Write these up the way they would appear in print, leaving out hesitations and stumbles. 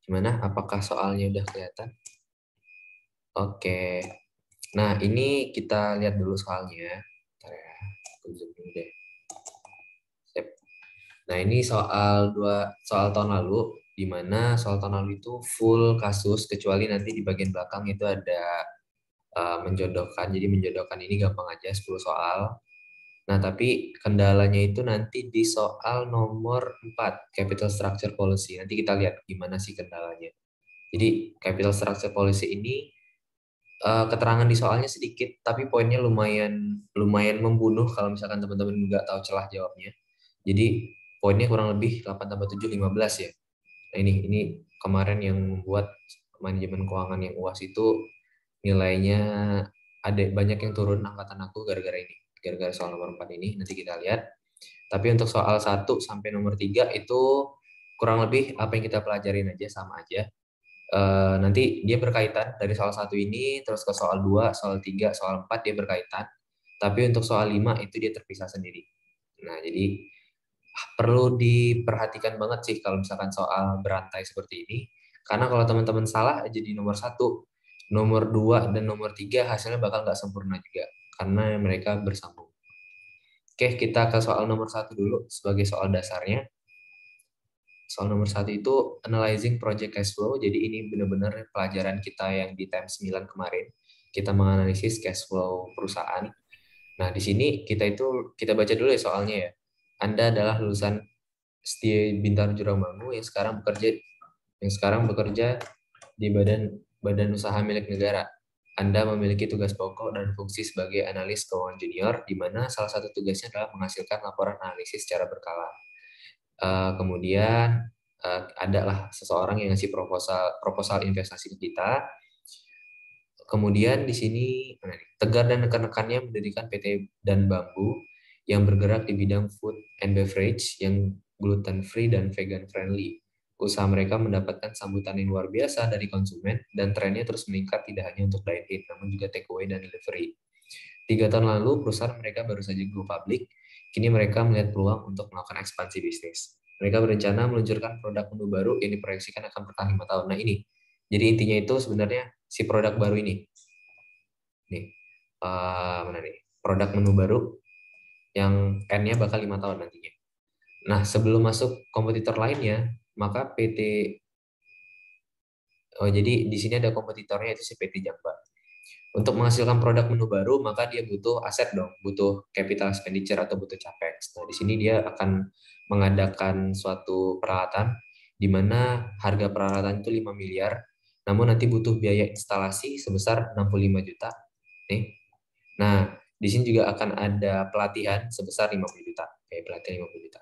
Gimana? Apakah soalnya udah kelihatan? Oke. Nah, ini kita lihat dulu soalnya. Bentar ya, aku zoom dulu deh. Sip. Nah, ini soal tahun lalu, di mana soal tahun lalu itu full kasus, kecuali nanti di bagian belakang itu ada menjodohkan. Jadi menjodohkan ini gampang aja, 10 soal. Nah, tapi kendalanya itu nanti di soal nomor 4, Capital Structure Policy. Nanti kita lihat gimana sih kendalanya. Jadi, Capital Structure Policy ini keterangan di soalnya sedikit, tapi poinnya lumayan lumayan membunuh kalau misalkan teman-teman nggak tahu celah jawabnya. Jadi poinnya kurang lebih 8 tambah 7 15 ya. Nah ini kemarin yang membuat manajemen keuangan yang UAS itu nilainya ada banyak yang turun angkatan aku gara-gara ini. Gara-gara soal nomor 4 ini nanti kita lihat. Tapi untuk soal 1 sampai nomor 3 itu kurang lebih apa yang kita pelajarin aja sama aja. Nanti dia berkaitan dari soal 1 ini terus ke soal 2, soal 3, soal 4 dia berkaitan. Tapi untuk soal 5 itu dia terpisah sendiri. Nah, jadi perlu diperhatikan banget sih kalau misalkan soal berantai seperti ini. Karena kalau teman-teman salah aja di nomor 1, nomor 2 dan nomor 3 hasilnya bakal nggak sempurna juga. Karena mereka bersambung. Oke, kita ke soal nomor 1 dulu sebagai soal dasarnya. Soal nomor 1 itu analyzing project cash flow. Jadi ini benar-benar pelajaran kita yang di time 9 kemarin. Kita menganalisis cash flow perusahaan. Nah, di sini kita baca dulu ya soalnya ya. Anda adalah lulusan Setia Bintaro Jurang yang sekarang bekerja di badan badan usaha milik negara. Anda memiliki tugas pokok dan fungsi sebagai analis keuangan junior, di mana salah satu tugasnya adalah menghasilkan laporan analisis secara berkala. Kemudian adalah seseorang yang ngasih proposal investasi ke kita. Kemudian di sini Tegar dan rekan-rekannya mendirikan PT Dan Bambu yang bergerak di bidang food and beverage yang gluten free dan vegan friendly. Usaha mereka mendapatkan sambutan yang luar biasa dari konsumen dan trennya terus meningkat tidak hanya untuk dine-in namun juga takeaway dan delivery. 3 tahun lalu perusahaan mereka baru saja go public, kini mereka melihat peluang untuk melakukan ekspansi bisnis. Mereka berencana meluncurkan produk menu baru yang diproyeksikan akan bertahan 5 tahun. Nah ini, jadi intinya itu sebenarnya si produk baru ini. Nih, mana nih? Produk menu baru yang N-nya bakal 5 tahun nantinya. Nah, sebelum masuk kompetitor lainnya, maka jadi di sini ada kompetitornya itu si PT Jakba. Untuk menghasilkan produk menu baru, maka dia butuh aset dong, butuh capital expenditure atau butuh capex. Nah, di sini dia akan mengadakan suatu peralatan di mana harga peralatan itu 5 miliar, namun nanti butuh biaya instalasi sebesar 65 juta. Nih. Nah, di sini juga akan ada pelatihan sebesar 50 juta, kayak pelatihan 50 juta.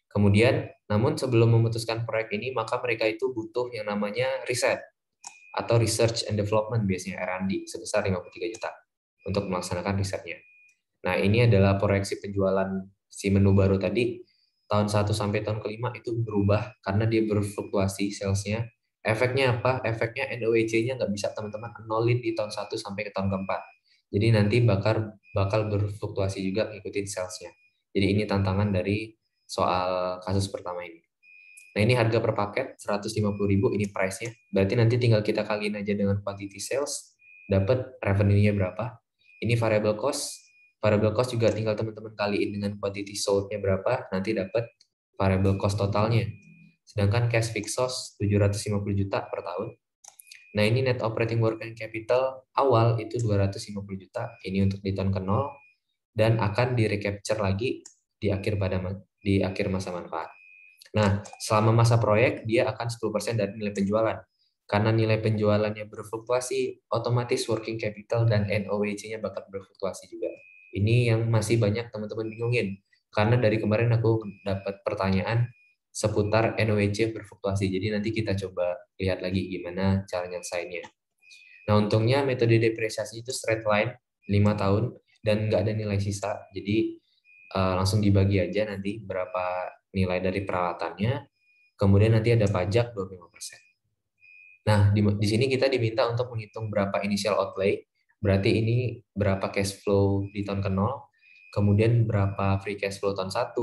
Kemudian, namun sebelum memutuskan proyek ini, maka mereka itu butuh yang namanya riset atau Research and Development biasanya R&D sebesar 53 juta untuk melaksanakan risetnya. Nah, ini adalah proyeksi penjualan si menu baru tadi tahun 1 sampai tahun kelima itu berubah karena dia berfluktuasi salesnya. Efeknya apa? Efeknya NOEC-nya nggak bisa teman-teman nolin di tahun 1 sampai ke tahun keempat. Jadi nanti bakal berfluktuasi juga ngikutin salesnya. Jadi ini tantangan dari soal kasus pertama ini. Nah, ini harga per paket 150.000 ini price-nya. Berarti nanti tinggal kita kaliin aja dengan quantity sales, dapat revenue-nya berapa. Ini variable cost. Variable cost juga tinggal teman-teman kaliin dengan quantity sold-nya berapa, nanti dapat variable cost totalnya. Sedangkan cash fixed cost 750 juta per tahun. Nah, ini net operating working capital awal itu 250 juta. Ini untuk di tahun ke-0 dan akan di recapture lagi di akhir masa manfaat. Nah, selama masa proyek, dia akan 10% dari nilai penjualan. Karena nilai penjualannya berfluktuasi, otomatis working capital dan NOWC-nya bakal berfluktuasi juga. Ini yang masih banyak teman-teman bingungin. Karena dari kemarin aku dapat pertanyaan seputar NOWC berfluktuasi. Jadi nanti kita coba lihat lagi gimana cara nyelesainnya. Nah, untungnya metode depresiasi itu straight line, 5 tahun, dan nggak ada nilai sisa. Jadi langsung dibagi aja nanti berapa nilai dari peralatannya, kemudian nanti ada pajak 25%. Nah, di sini kita diminta untuk menghitung berapa initial outlay, berarti ini berapa cash flow di tahun ke-0, kemudian berapa free cash flow tahun 1,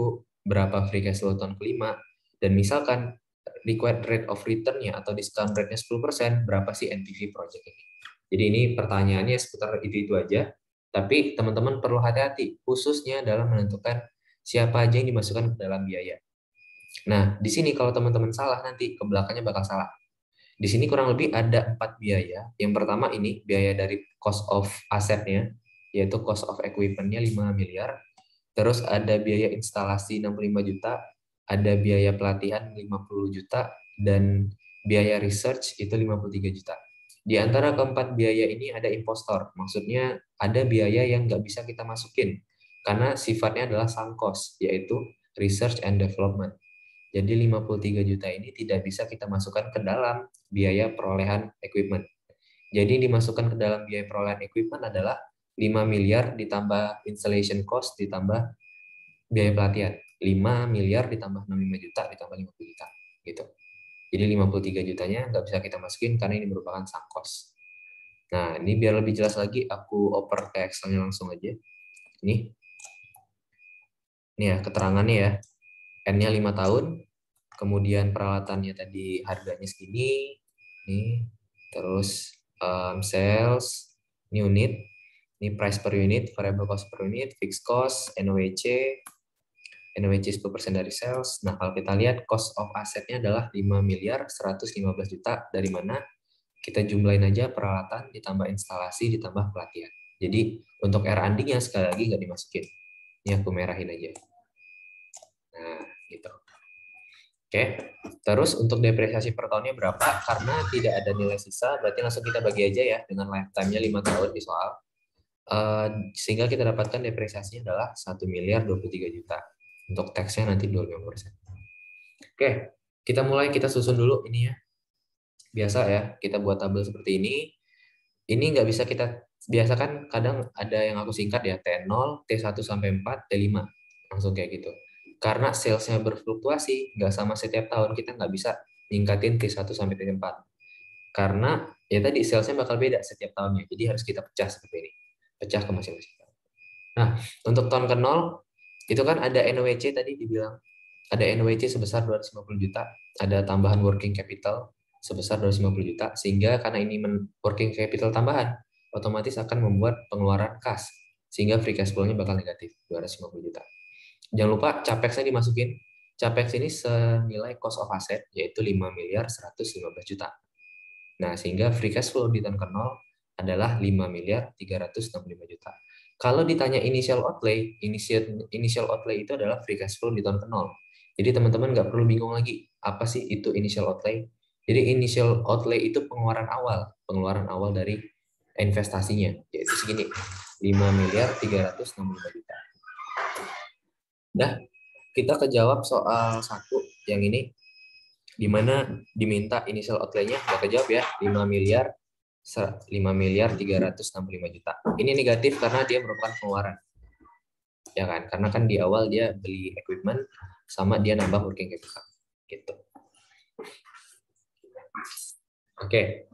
berapa free cash flow tahun kelima, dan misalkan required rate of return-nya atau discount rate-nya 10%, berapa sih NPV project ini? Jadi ini pertanyaannya seputar itu aja, tapi teman-teman perlu hati-hati, khususnya dalam menentukan siapa aja yang dimasukkan ke dalam biaya. Nah, di sini kalau teman-teman salah, nanti ke belakangnya bakal salah. Di sini kurang lebih ada 4 biaya. Yang pertama ini biaya dari cost of asset-nya, yaitu cost of equipment-nya 5 miliar. Terus ada biaya instalasi 65 juta, ada biaya pelatihan 50 juta, dan biaya research itu 53 juta. Di antara keempat biaya ini ada impostor, maksudnya ada biaya yang nggak bisa kita masukin, karena sifatnya adalah sunk cost, yaitu research and development. Jadi 53 juta ini tidak bisa kita masukkan ke dalam biaya perolehan equipment. Jadi yang dimasukkan ke dalam biaya perolehan equipment adalah 5 miliar ditambah installation cost ditambah biaya pelatihan. 5 miliar ditambah 65 juta ditambah 50 juta. Gitu. Jadi 53 jutanya nggak bisa kita masukin karena ini merupakan sunk cost. Nah, ini biar lebih jelas lagi, aku oper ke Excel-nya langsung aja. Ini ya keterangannya ya. N-nya 5 tahun, kemudian peralatannya tadi harganya segini, nih, terus sales, ini unit, ini price per unit, variable cost per unit, fixed cost, NOWC 10% dari sales. Nah, kalau kita lihat cost of asset-nya adalah 5 miliar 115 juta, dari mana kita jumlahin aja peralatan, ditambah instalasi, ditambah pelatihan. Jadi, untuk R&D-nya sekali lagi nggak dimasukin. Ini aku merahin aja. Nah, gitu. Oke, terus untuk depresiasi per tahunnya berapa? Karena tidak ada nilai sisa, berarti langsung kita bagi aja ya dengan lifetime-nya 5 tahun di soal. Sehingga kita dapatkan depresiasinya adalah 1 miliar 23 juta. Untuk tax-nya nanti 25%. Oke, kita mulai, kita susun dulu ini ya. Biasa ya, kita buat tabel seperti ini. Ini nggak bisa kita, biasa kan kadang ada yang aku singkat ya, T0, T1 sampai 4, T5. Langsung kayak gitu. Karena salesnya berfluktuasi, nggak sama setiap tahun, kita nggak bisa ningkatin T1 sampai T4. Karena ya tadi salesnya bakal beda setiap tahunnya, jadi harus kita pecah seperti ini. Pecah ke masing-masing tahun. Nah, untuk tahun ke-0, itu kan ada NOWC tadi dibilang. Ada NOWC sebesar 250 juta, ada tambahan working capital sebesar 250 juta, sehingga karena ini working capital tambahan, otomatis akan membuat pengeluaran kas, sehingga free cash flow-nya bakal negatif, 250 juta. Jangan lupa capex-nya dimasukin. Capex ini senilai cost of asset, yaitu 5 miliar 115 juta. Nah, sehingga free cash flow di tahun ke-0 adalah 5 miliar 365 juta. Kalau ditanya initial outlay, initial outlay itu adalah free cash flow di tahun ke-0. Jadi teman-teman nggak perlu bingung lagi, apa sih itu initial outlay? Jadi initial outlay itu pengeluaran awal dari investasinya, yaitu segini, 5 miliar 365 juta. Dah, kita kejawab soal 1 yang ini, di mana diminta initial outlay-nya, udah kejawab ya, 5 miliar 365 juta. Ini negatif karena dia merupakan pengeluaran. Ya kan? Karena kan di awal dia beli equipment sama dia nambah working capital. Gitu. Oke,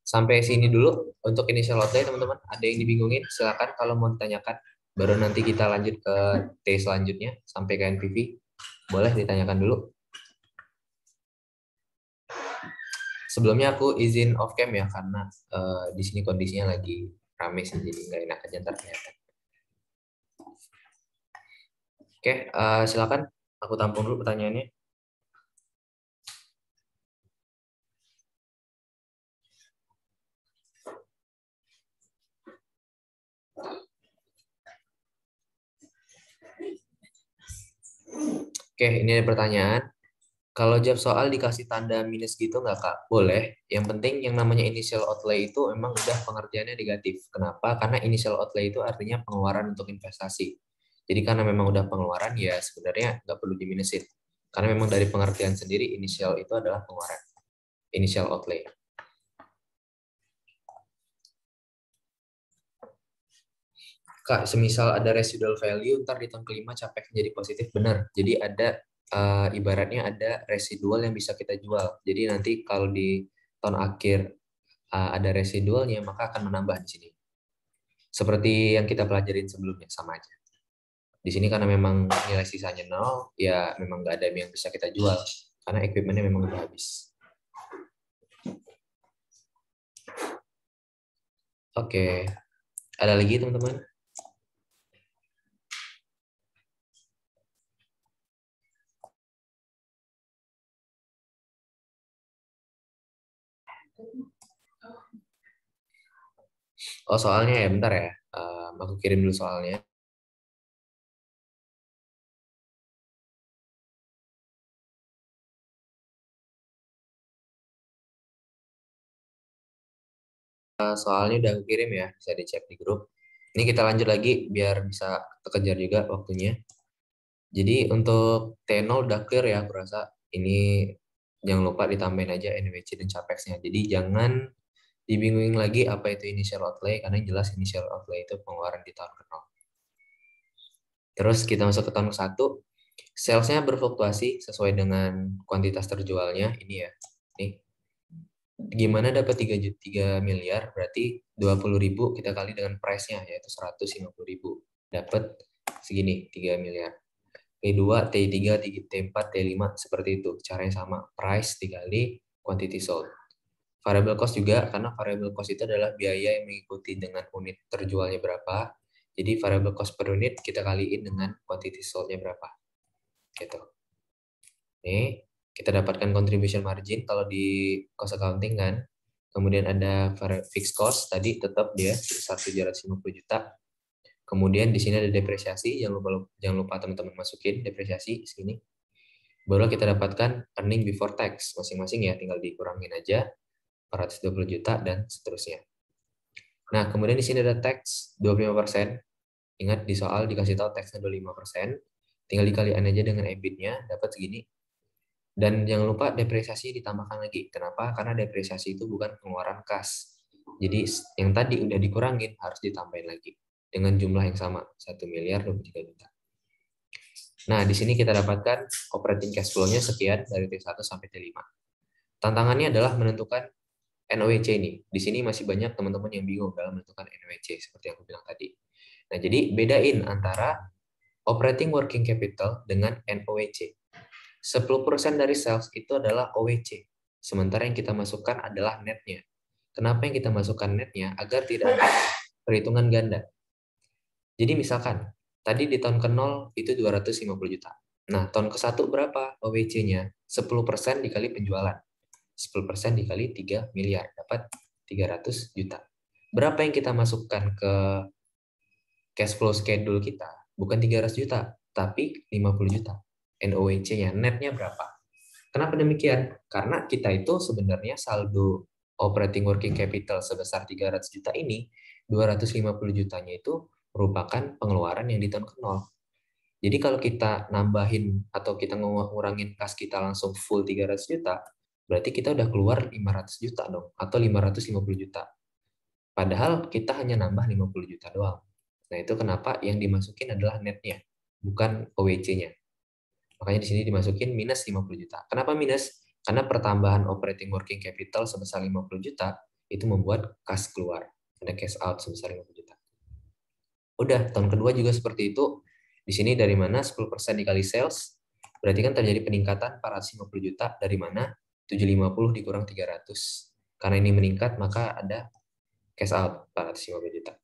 sampai sini dulu untuk initial outlay teman-teman. Ada yang dibingungin? Silakan kalau mau ditanyakan. Baru nanti kita lanjut ke T selanjutnya sampai ke NPV. Boleh ditanyakan dulu. Sebelumnya aku izin off cam ya karena di sini kondisinya lagi rame sih, jadi nggak enak aja ntar kelihatan. Oke, silakan aku tampung dulu pertanyaannya. Oke, ini ada pertanyaan. Kalau jawab soal dikasih tanda minus gitu nggak Kak? Boleh. Yang penting yang namanya initial outlay itu memang udah pengertiannya negatif. Kenapa? Karena initial outlay itu artinya pengeluaran untuk investasi. Jadi karena memang udah pengeluaran ya sebenarnya nggak perlu diminusin. Karena memang dari pengertian sendiri initial itu adalah pengeluaran. Initial outlay. Kak, semisal ada residual value, ntar di tahun kelima capex jadi positif, benar. Jadi ada ibaratnya ada residual yang bisa kita jual. Jadi nanti kalau di tahun akhir ada residualnya, maka akan menambah di sini. Seperti yang kita pelajarin sebelumnya, sama aja. Di sini karena memang nilai sisanya 0, ya memang nggak ada yang bisa kita jual karena equipmentnya memang udah habis. Oke, ada lagi teman-teman? Oh, soalnya ya, bentar ya. Aku kirim dulu soalnya. Soalnya udah aku kirim ya, bisa dicek di grup. Ini kita lanjut lagi biar bisa terkejar juga waktunya. Jadi untuk T0 udah clear ya, aku rasa. Ini jangan lupa ditambahin aja NWC dan CAPEX-nya. Jadi jangan dibingungin lagi apa itu initial outlay, karena yang jelas initial outlay itu pengeluaran di tahun ke-0. Terus kita masuk ke tahun ke-1. Sales-nya berfluktuasi sesuai dengan kuantitas terjualnya. Ini ya. Nih, gimana dapat 3 miliar, berarti 20.000 kita kali dengan price-nya, yaitu 150.000. Dapat segini, 3 miliar. T2, T3, T4, T5, seperti itu. Caranya sama, price dikali quantity sold. Variable cost juga, karena variable cost itu adalah biaya yang mengikuti dengan unit terjualnya berapa. Jadi variable cost per unit kita kaliin dengan quantity sold-nya berapa. Gitu. Nih, kita dapatkan contribution margin kalau di cost accounting kan. Kemudian ada fixed cost, tadi tetap dia sebesar 750 juta. Kemudian di sini ada depresiasi, jangan lupa teman-teman masukin depresiasi di sini. Baru kita dapatkan earning before tax masing-masing ya, tinggal dikurangin aja 420 juta dan seterusnya. Nah, kemudian di sini ada tax 25%. Ingat di soal dikasih tahu taxnya 25%. Tinggal dikalikan aja dengan EBIT-nya, dapat segini. Dan jangan lupa depresiasi ditambahkan lagi. Kenapa? Karena depresiasi itu bukan pengeluaran kas. Jadi yang tadi udah dikurangin harus ditambahin lagi dengan jumlah yang sama, 1 miliar 23 juta. Nah, di sini kita dapatkan operating cash flow-nya sekian dari T1 sampai T5. Tantangannya adalah menentukan NOWC ini. Di sini masih banyak teman-teman yang bingung dalam menentukan NOWC seperti yang aku bilang tadi. Nah, jadi bedain antara operating working capital dengan NOWC. 10% dari sales itu adalah OWC. Sementara yang kita masukkan adalah netnya. Kenapa yang kita masukkan netnya? Agar tidak ada perhitungan ganda. Jadi misalkan, tadi di tahun ke-0 itu 250 juta. Nah, tahun ke-1 berapa OWC-nya? 10% dikali penjualan. 10% dikali 3 miliar. Dapat 300 juta. Berapa yang kita masukkan ke cash flow schedule kita? Bukan 300 juta, tapi 50 juta. NOWC-nya, netnya berapa? Kenapa demikian? Karena kita itu sebenarnya saldo operating working capital sebesar 300 juta ini, 250 jutanya itu merupakan pengeluaran yang di tahun ke-0. Jadi kalau kita nambahin atau kita ngurangin kas kita langsung full 300 juta, berarti kita udah keluar 500 juta dong, atau 550 juta. Padahal kita hanya nambah 50 juta doang. Nah itu kenapa yang dimasukin adalah netnya, bukan OWC-nya. Makanya di sini dimasukin minus 50 juta. Kenapa minus? Karena pertambahan operating working capital sebesar 50 juta itu membuat kas keluar. Ada cash out sebesar 50 juta. Udah, tahun kedua juga seperti itu. Di sini dari mana 10% dikali sales, berarti kan terjadi peningkatan 450 juta. Dari mana? 750 dikurang 300. Karena ini meningkat, maka ada cash out 450 juta.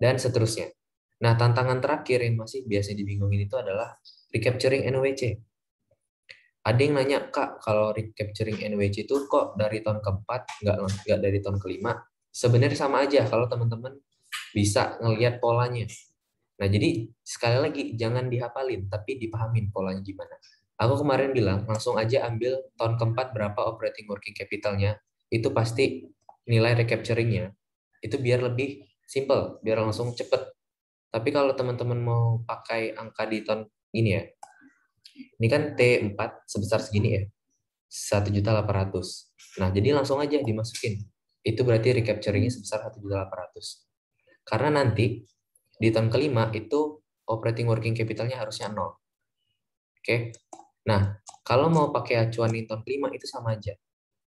Dan seterusnya. Nah, tantangan terakhir yang masih biasa dibingungin itu adalah recapturing NOWC. Ada yang nanya, Kak, kalau recapturing NWC itu kok dari tahun keempat, nggak dari tahun kelima? Sebenarnya sama aja kalau teman-teman bisa ngelihat polanya. Nah, jadi sekali lagi, jangan dihafalin, tapi dipahamin polanya gimana. Aku kemarin bilang, langsung aja ambil tahun keempat berapa operating working capitalnya, itu pasti nilai recapturingnya, itu biar lebih simple, biar langsung cepet. Tapi kalau teman-teman mau pakai angka di tahun ini ya, ini kan T4 sebesar segini ya, 1.800.000. Nah, jadi langsung aja dimasukin. Itu berarti recapturing-nya sebesar 1.800.000. Karena nanti di tahun kelima itu operating working capital-nya harusnya 0. Oke. Nah, kalau mau pakai acuan di tahun kelima itu sama aja.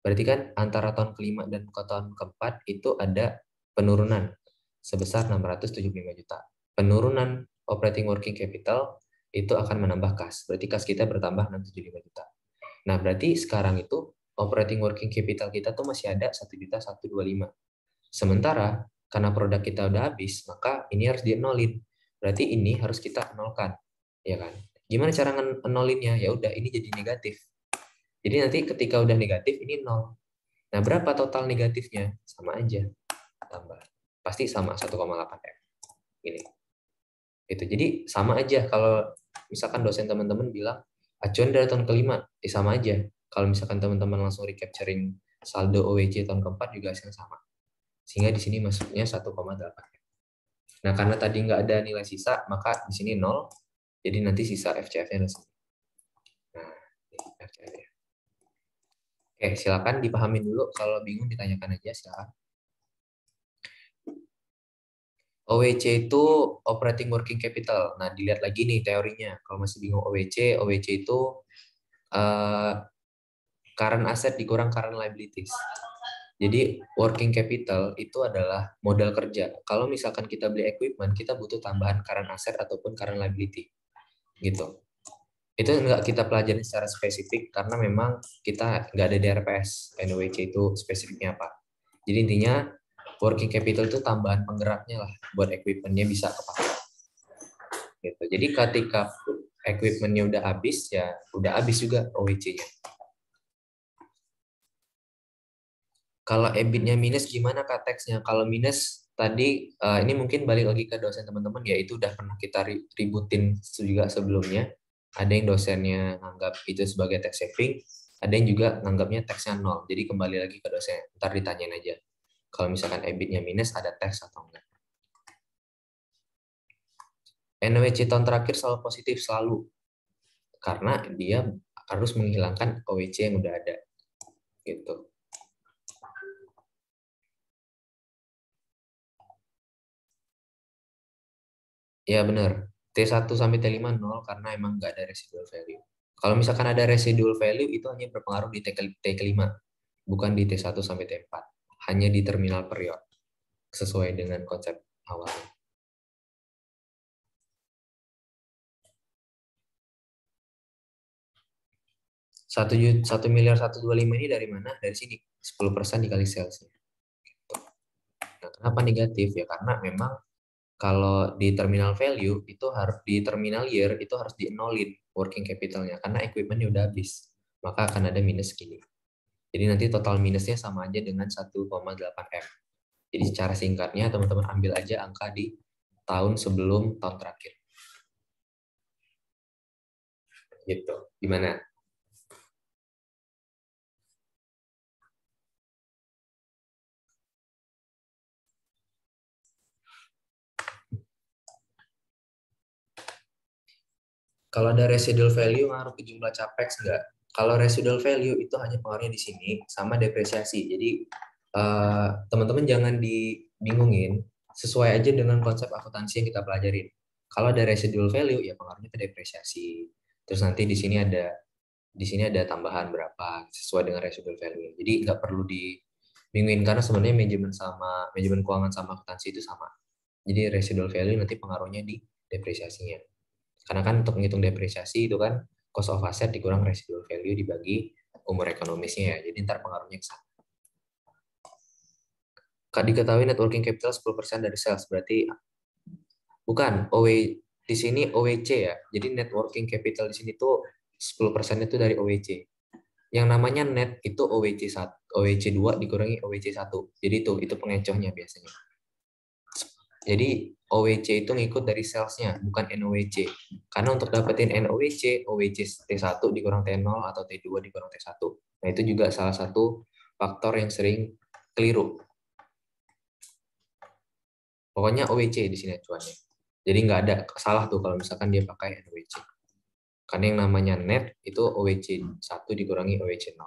Berarti kan antara tahun kelima dan ke tahun keempat itu ada penurunan sebesar 675 juta. Penurunan operating working capital itu akan menambah kas. Berarti kas kita bertambah 675 juta. Nah, berarti sekarang itu operating working capital kita tuh masih ada 1.125. Sementara karena produk kita udah habis, maka ini harus dienolin. Berarti ini harus kita nolkan, ya kan? Gimana cara ngenolinnya? Ya udah, ini jadi negatif. Jadi nanti ketika udah negatif ini nol. Nah, berapa total negatifnya? Sama aja, tambah. Pasti sama 1,8 M. Ini. Itu. Jadi sama aja kalau misalkan dosen teman-teman bilang acuan dari tahun kelima, sama aja. Kalau misalkan teman-teman langsung recapturing saldo OWC tahun keempat juga hasilnya sama. Sehingga di sini masuknya 1,8. Nah, karena tadi nggak ada nilai sisa, maka di sini 0. Jadi nanti sisa FCF-nya di sini. Nah, ini FCF-nya. Oke, silakan dipahamin dulu. Kalau bingung ditanyakan aja, silakan. OWC itu operating working capital. Nah, dilihat lagi nih teorinya. Kalau masih bingung OWC itu current asset dikurang current liabilities. Jadi working capital itu adalah modal kerja. Kalau misalkan kita beli equipment, kita butuh tambahan current asset ataupun current liability. Gitu. Itu nggak kita pelajari secara spesifik karena memang kita nggak ada di RPS NWC itu spesifiknya apa. Jadi intinya working capital itu tambahan penggeraknya lah buat equipmentnya bisa kepakai. Gitu. Jadi ketika equipmentnya udah habis ya udah habis juga OWC-nya. Kalau EBIT-nya minus gimana Kak teksnya? Kalau minus tadi ini mungkin balik lagi ke dosen teman-teman ya itu udah pernah kita ributin juga sebelumnya. Ada yang dosennya nganggap itu sebagai tax saving, ada yang juga nganggapnya taxnya nol. Jadi kembali lagi ke dosen, ntar ditanyain aja. Kalau misalkan EBIT-nya minus ada tax atau enggak. NWC tahun terakhir selalu positif selalu karena dia harus menghilangkan OWC yang udah ada. Gitu. Ya benar. T1 sampai T5 nol karena emang nggak ada residual value. Kalau misalkan ada residual value itu hanya berpengaruh di T kelima, bukan di T1 sampai T4. Hanya di terminal period. Sesuai dengan konsep awalnya. Satu miliar 125 ini dari mana? Dari sini 10% dikali salesnya. Nah, kenapa negatif ya? Karena memang kalau di terminal value itu harus di terminal year itu harus dienolin working capitalnya karena equipmentnya udah habis. Maka akan ada minus gini. Jadi nanti total minusnya sama aja dengan 1,8 M. Jadi secara singkatnya teman-teman ambil aja angka di tahun sebelum tahun terakhir. Gitu. Gimana? Kalau ada residual value ngaruh ke jumlah capex enggak? Kalau residual value itu hanya pengaruhnya di sini sama depresiasi. Jadi teman-teman jangan dibingungin, sesuai aja dengan konsep akuntansi yang kita pelajarin. Kalau ada residual value ya pengaruhnya ke depresiasi. Terus nanti di sini ada tambahan berapa sesuai dengan residual value. Jadi nggak perlu dibingungin karena sebenarnya manajemen keuangan sama akuntansi itu sama. Jadi residual value nanti pengaruhnya di depresiasinya. Karena kan untuk menghitung depresiasi itu kan cost of asset dikurang residual value dibagi umur ekonomisnya ya. Jadi ntar pengaruhnya ke sana. Kak diketahui net working capital 10% dari sales berarti bukan di sini OWC ya. Jadi net working capital di sini tuh 10% itu dari OWC. Yang namanya net itu OWC 1, OWC 2 dikurangi OWC 1. Jadi itu pengecohnya biasanya. Jadi OWC itu ngikut dari salesnya, bukan NOWC. Karena untuk dapetin NOWC, OWC T1 dikurang T0 atau T2 dikurang T1. Nah itu juga salah satu faktor yang sering keliru. Pokoknya OWC di sini acuannya. Jadi nggak ada salah tuh kalau misalkan dia pakai NOWC. Karena yang namanya net itu OWC 1 dikurangi OWC 0.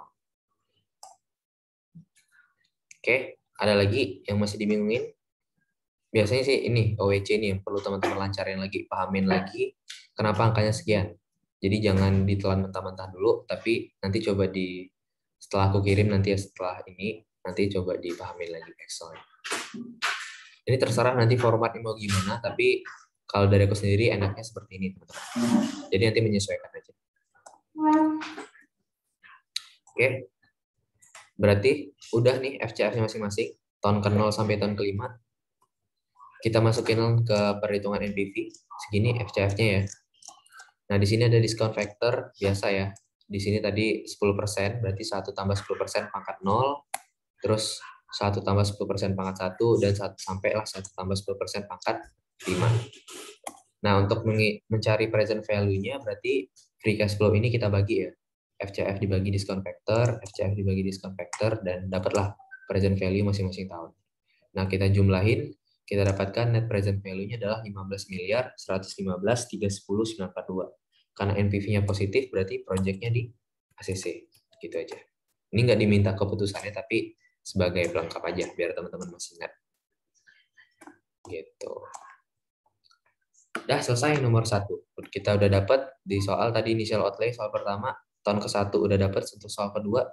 Oke, ada lagi yang masih dibingungin? Biasanya sih ini OWC ini yang perlu teman-teman lancarin lagi, pahamin lagi kenapa angkanya sekian. Jadi jangan ditelan mentah-mentah dulu, tapi nanti coba setelah aku kirim nanti ya setelah ini nanti coba dipahamin lagi Excel. Ini terserah nanti formatnya mau gimana, tapi Kalau dari aku sendiri enaknya seperti ini, teman-teman. Jadi nanti menyesuaikan aja. Oke. Berarti udah nih FCF-nya masing-masing. Tahun ke-0 sampai tahun ke-5. Kita masukin ke perhitungan NPV. Segini FCF-nya ya. Nah, di sini ada discount factor biasa ya. Di sini tadi 10%, berarti 1 tambah 10% pangkat 0, terus 1 tambah 10% pangkat 1, dan sampailah 1 tambah 10% pangkat 5. Nah, untuk mencari present value-nya, berarti free cash flow ini kita bagi ya. FCF dibagi discount factor, FCF dibagi discount factor, dan dapatlah present value masing-masing tahun. Nah, kita jumlahin, kita dapatkan net present value-nya adalah 15 miliar, 115, 310, 942. Karena NPV-nya positif, berarti proyeknya di ACC. Gitu aja. Ini nggak diminta keputusannya, tapi sebagai pelengkap aja, biar teman-teman masih ingat. Gitu. Udah selesai nomor 1. Kita udah dapat di soal tadi initial outlay, soal pertama. Tahun ke-1 udah dapat, untuk soal kedua.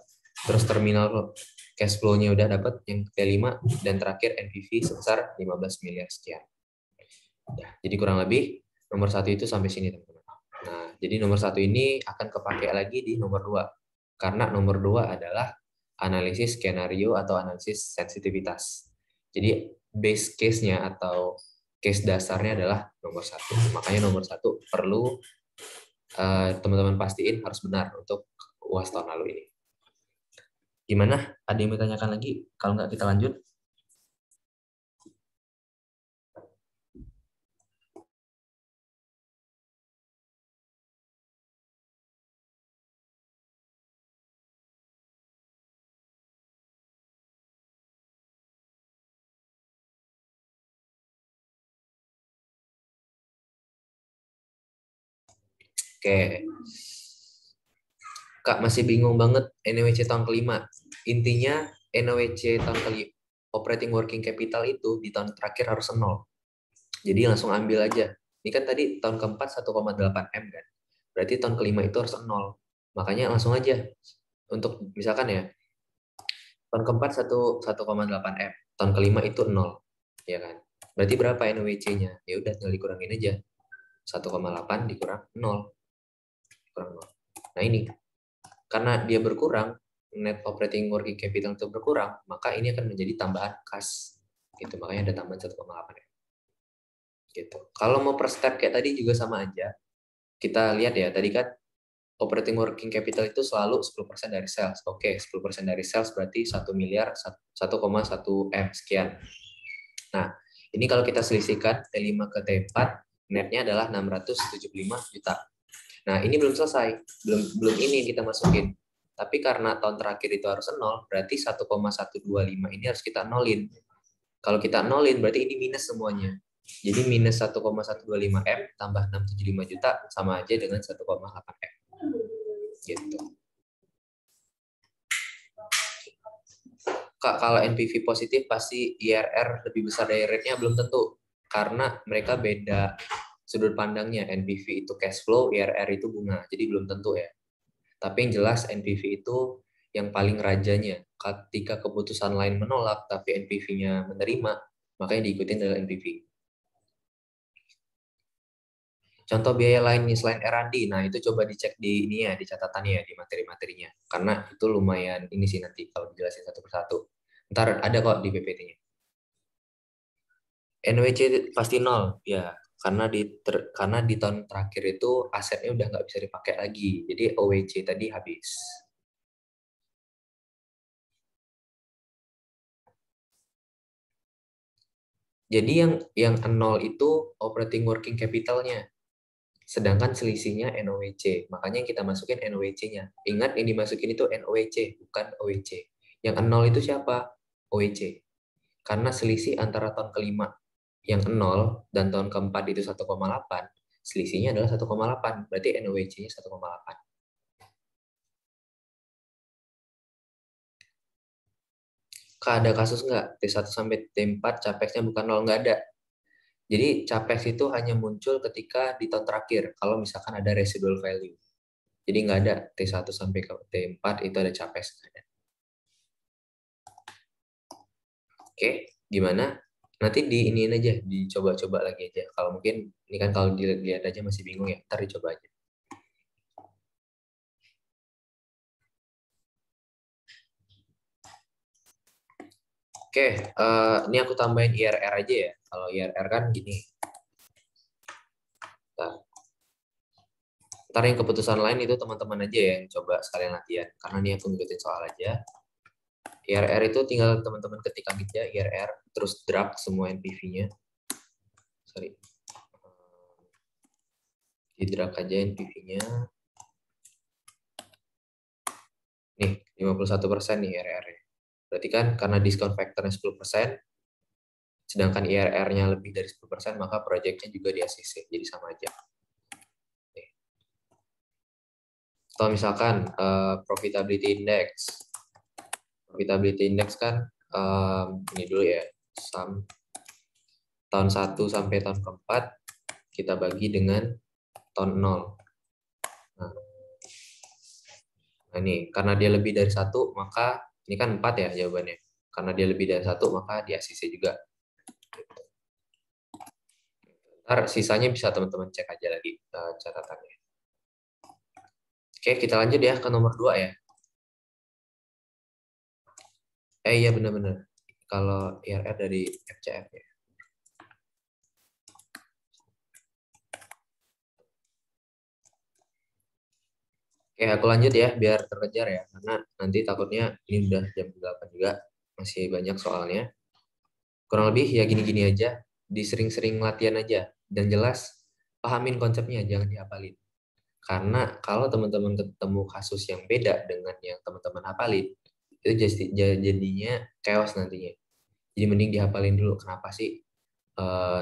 Terus terminal cash flow-nya udah dapat, yang ke-5. Dan terakhir NPV sebesar 15 miliar sekian. Ya, jadi kurang lebih nomor 1 itu sampai sini, teman-teman. Nah, jadi nomor 1 ini akan kepake lagi di nomor 2. Karena nomor 2 adalah analisis skenario atau analisis sensitivitas. Jadi base case-nya atau case dasarnya adalah nomor 1. Makanya nomor 1 perlu teman-teman pastiin harus benar untuk UAS tahun lalu ini. Gimana? Ada yang bertanyakan lagi? Kalau nggak kita lanjut. Oke. Kak masih bingung banget NWC tahun ke-5. Intinya NWC tahun ke-5 operating working capital itu di tahun terakhir harus 0. Jadi langsung ambil aja. Ini kan tadi tahun ke-4 1,8 M kan. Berarti tahun ke-5 itu harus 0. Makanya langsung aja. Untuk misalkan ya, tahun ke-4 1,8 M. Tahun ke-5 itu 0. Ya kan? Berarti berapa NWC-nya? Ya udah tinggal dikurangin aja. 1,8 dikurang 0. Kurang 0. Nah ini, karena dia berkurang, net operating working capital itu berkurang, maka ini akan menjadi tambahan kas. Gitu, makanya ada tambahan 1,8 M. Gitu. Kalau mau per step kayak tadi juga sama aja. Kita lihat ya, tadi kan operating working capital itu selalu 10% dari sales. Oke, 10% dari sales berarti 1 miliar 1,1 M sekian. Nah, ini kalau kita selisihkan T5 ke T4, netnya adalah 675 juta. Nah, ini belum selesai. Belum ini yang kita masukin. Tapi karena tahun terakhir itu harus 0, berarti 1,125 ini harus kita nolin. Kalau kita nolin, berarti ini minus semuanya. Jadi minus 1,125 M tambah 675 juta sama aja dengan 1,8 M. Gitu. Kak, kalau NPV positif pasti IRR lebih besar dari rate-nya belum tentu. Karena mereka beda sudut pandangnya. NPV itu cash flow, IRR itu bunga. Jadi belum tentu ya. Tapi yang jelas NPV itu yang paling rajanya. Ketika keputusan lain menolak, tapi NPV-nya menerima, makanya diikutin adalah NPV. Contoh biaya lainnya selain R&D, nah itu coba dicek di ini ya, di catatannya ya, di materi-materinya. Karena itu lumayan ini sih nanti kalau dijelasin satu persatu. Ntar ada kok di PPT-nya. NWC pasti nol, ya. Karena di tahun terakhir itu asetnya udah nggak bisa dipakai lagi. Jadi OWC tadi habis. Jadi yang nol itu operating working capital-nya. Sedangkan selisihnya NOWC. Makanya yang kita masukin NOWC-nya. Ingat yang dimasukin itu NOWC, bukan OWC. Yang nol itu siapa? OWC. Karena selisih antara tahun kelima yang 0 dan tahun keempat itu 1,8, selisihnya adalah 1,8. Berarti NOWC-nya 1,8. Ada kasus nggak? T1 sampai T4 capexnya bukan 0, nggak ada. Jadi capex itu hanya muncul ketika di tahun terakhir, kalau misalkan ada residual value. Jadi nggak ada T1 sampai ke T4 itu ada capex. Oke, gimana? Nanti di ini aja, dicoba-coba lagi aja. Kalau mungkin ini kan kalau dilihat aja masih bingung ya, ntar dicoba aja. Oke, ini aku tambahin IRR aja ya. Kalau IRR kan gini. Ntar yang keputusan lain itu teman-teman aja ya yang coba sekalian latihan. Karena ini aku ngikutin soal aja. IRR itu tinggal teman-teman ketik aja IRR, terus drag semua NPV-nya. Sorry. Di drag aja NPV-nya. Nih, 51% nih IRR-nya. Berarti kan karena diskon faktornya 10%, sedangkan IRR-nya lebih dari 10%, maka proyeknya juga di ACC. Jadi sama aja. Nih. Atau misalkan profitability index. Profitability index kan ini dulu ya. Tahun 1 sampai tahun keempat kita bagi dengan tahun 0. Nah, ini karena dia lebih dari 1, maka ini kan 4 ya jawabannya. Karena dia lebih dari 1, maka di ACC juga. Ntar sisanya bisa teman-teman cek aja lagi catatannya. Oke, kita lanjut ya ke nomor 2 ya. Iya benar-benar. Kalau IRR dari FCF ya. Oke, aku lanjut ya biar terkejar ya. Karena nanti takutnya ini udah jam 8 juga. Masih banyak soalnya. Kurang lebih ya gini-gini aja. Disering-sering latihan aja. Dan jelas pahamin konsepnya, jangan dihafalin. Karena kalau teman-teman ketemu kasus yang beda dengan yang teman-teman hafalin, itu jadinya chaos nantinya. Jadi mending dihafalin dulu kenapa sih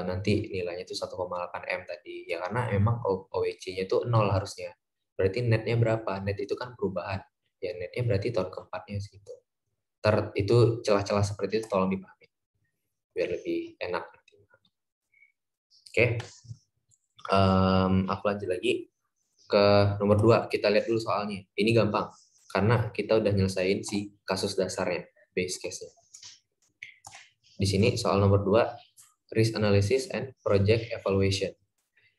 nanti nilainya itu 1,8 M tadi. Ya karena emang OWC-nya itu 0 harusnya. Berarti netnya berapa? Net itu kan perubahan. Ya netnya berarti tahun keempatnya segitu. Itu celah-celah seperti itu tolong dipahami biar lebih enak nanti. Oke. Aku lanjut lagi ke nomor 2. Kita lihat dulu soalnya. Ini gampang karena kita udah nyelesain si kasus dasarnya, base case-nya. Di sini soal nomor 2, risk analysis and project evaluation.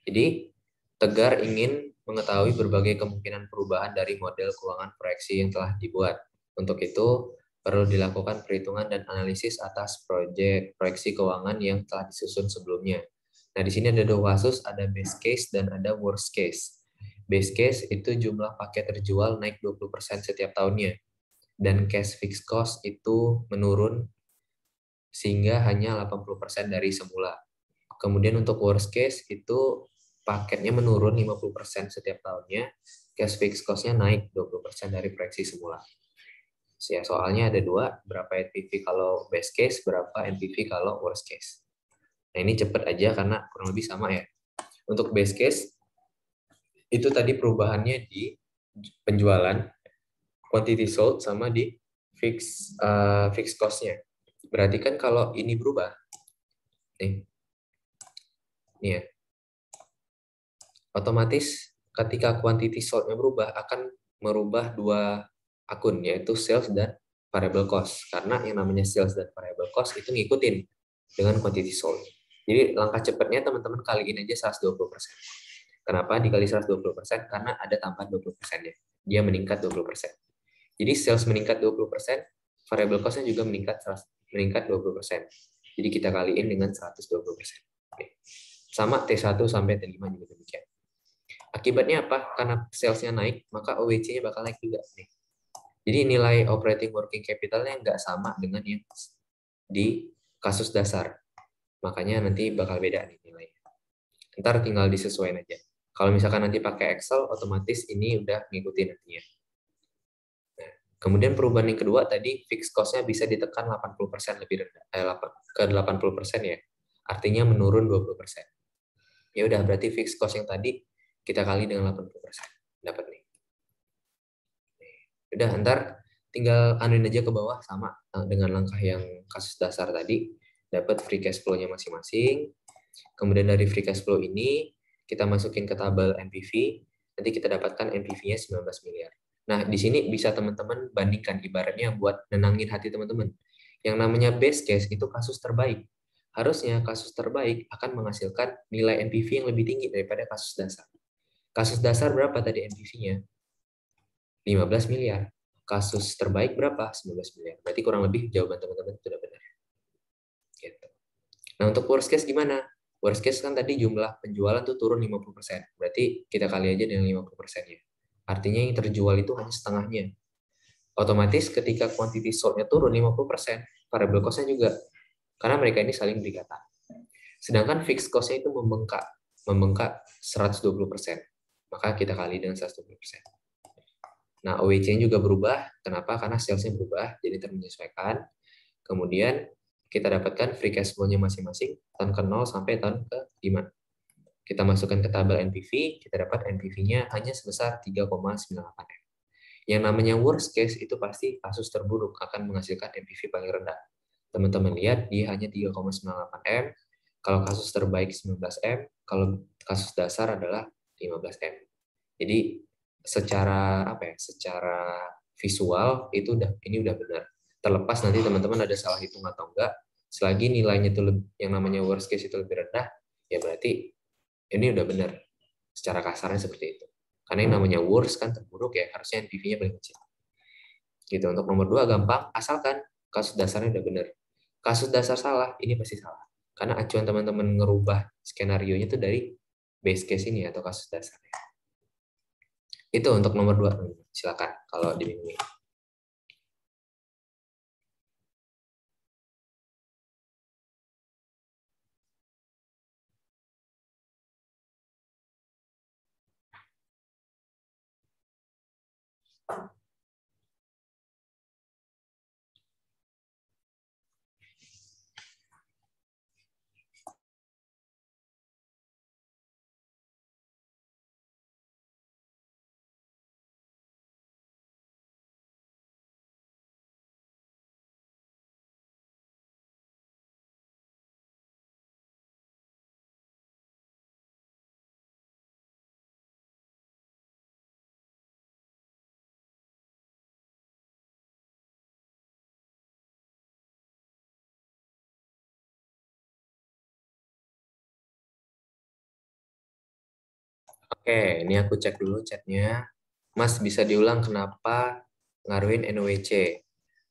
Jadi, Tegar ingin mengetahui berbagai kemungkinan perubahan dari model keuangan proyeksi yang telah dibuat. Untuk itu, perlu dilakukan perhitungan dan analisis atas proyeksi keuangan yang telah disusun sebelumnya. Nah, di sini ada 2 kasus, ada base case dan ada worst case. Base case itu jumlah paket terjual naik 20% setiap tahunnya. Dan cash fixed cost itu menurun sehingga hanya 80% dari semula. Kemudian untuk worst case itu paketnya menurun 50% setiap tahunnya, cash fixed cost-nya naik 20% dari proyeksi semula. Ya, soalnya ada 2, berapa NPV kalau best case, berapa NPV kalau worst case. Nah, ini cepet aja karena kurang lebih sama ya. Untuk best case, itu tadi perubahannya di penjualan, quantity sold, sama di fixed cost-nya. Berarti kan kalau ini berubah, nih ya, otomatis ketika quantity sold-nya berubah akan merubah 2 akun, yaitu sales dan variable cost. Karena yang namanya sales dan variable cost itu ngikutin dengan quantity sold. Jadi langkah cepatnya teman-teman kaliin aja 120%. Kenapa dikali 120%? Karena ada tambahan 20% ya. Dia meningkat 20%. Jadi sales meningkat 20%, variable cost-nya juga meningkat 20%. Jadi kita kaliin dengan 120%. Oke. Sama T1 sampai T5 juga demikian. Akibatnya apa? Karena sales-nya naik, maka OWC-nya bakal naik juga nih. Jadi nilai operating working capital-nya nggak sama dengan yang di kasus dasar. Makanya nanti bakal beda nih nilainya. Ntar tinggal disesuaikan aja. Kalau misalkan nanti pakai Excel, otomatis ini udah ngikutin nantinya. Nah, kemudian perubahan yang kedua tadi, fixed cost-nya bisa ditekan 80% lebih rendah, ke 80% ya. Artinya menurun 20%. Ya udah, berarti fixed cost yang tadi kita kali dengan 80%. Dapat nih. Udah, ntar tinggal anuin aja ke bawah sama dengan langkah yang kasus dasar tadi, dapat free cash flow-nya masing-masing. Kemudian dari free cash flow ini kita masukin ke tabel NPV, nanti kita dapatkan NPV-nya 19 miliar. Nah, di sini bisa teman-teman bandingkan ibaratnya buat nenangin hati teman-teman. Yang namanya base case itu kasus terbaik. harusnya kasus terbaik akan menghasilkan nilai NPV yang lebih tinggi daripada kasus dasar. Kasus dasar berapa tadi NPV-nya? 15 miliar. Kasus terbaik berapa? 19 miliar. Berarti kurang lebih jawaban teman-teman sudah benar. Gitu. Nah, untuk worst case gimana? Worst case kan tadi jumlah penjualan tuh turun 50%. Berarti kita kali aja dengan 50%-nya. Artinya yang terjual itu hanya setengahnya. Otomatis ketika quantity sold-nya turun 50%, variable cost-nya juga. Karena mereka ini saling berikatan. Sedangkan fixed cost-nya itu membengkak 120%. Maka kita kali dengan 120%. Nah, OWC juga berubah. Kenapa? Karena sales-nya berubah, jadi termenyesuaikan. Kemudian kita dapatkan free cash flow-nya masing-masing, tahun ke-0 sampai tahun ke-5. Kita masukkan ke tabel NPV, kita dapat NPV-nya hanya sebesar 3,98 M. Yang namanya worst case itu pasti kasus terburuk akan menghasilkan NPV paling rendah. Teman-teman lihat, dia hanya 3,98 M. Kalau kasus terbaik 19 M, kalau kasus dasar adalah 15 M. Jadi secara secara visual itu ini udah benar. Terlepas nanti teman-teman ada salah hitung atau enggak, selagi nilainya itu yang namanya worst case itu lebih rendah, ya berarti ini udah benar. Secara kasarnya seperti itu. Karena yang namanya worst kan terburuk ya, harusnya NPV-nya paling kecil. Gitu. Untuk nomor 2 gampang, asalkan kasus dasarnya udah benar. Kasus dasar salah, ini pasti salah. Karena acuan teman-teman ngerubah skenario-nya itu dari base case ini atau kasus dasarnya. Itu untuk nomor 2. Silakan kalau diminumi. Oke, ini aku cek dulu chatnya. Mas, bisa diulang kenapa ngaruhin NOWC?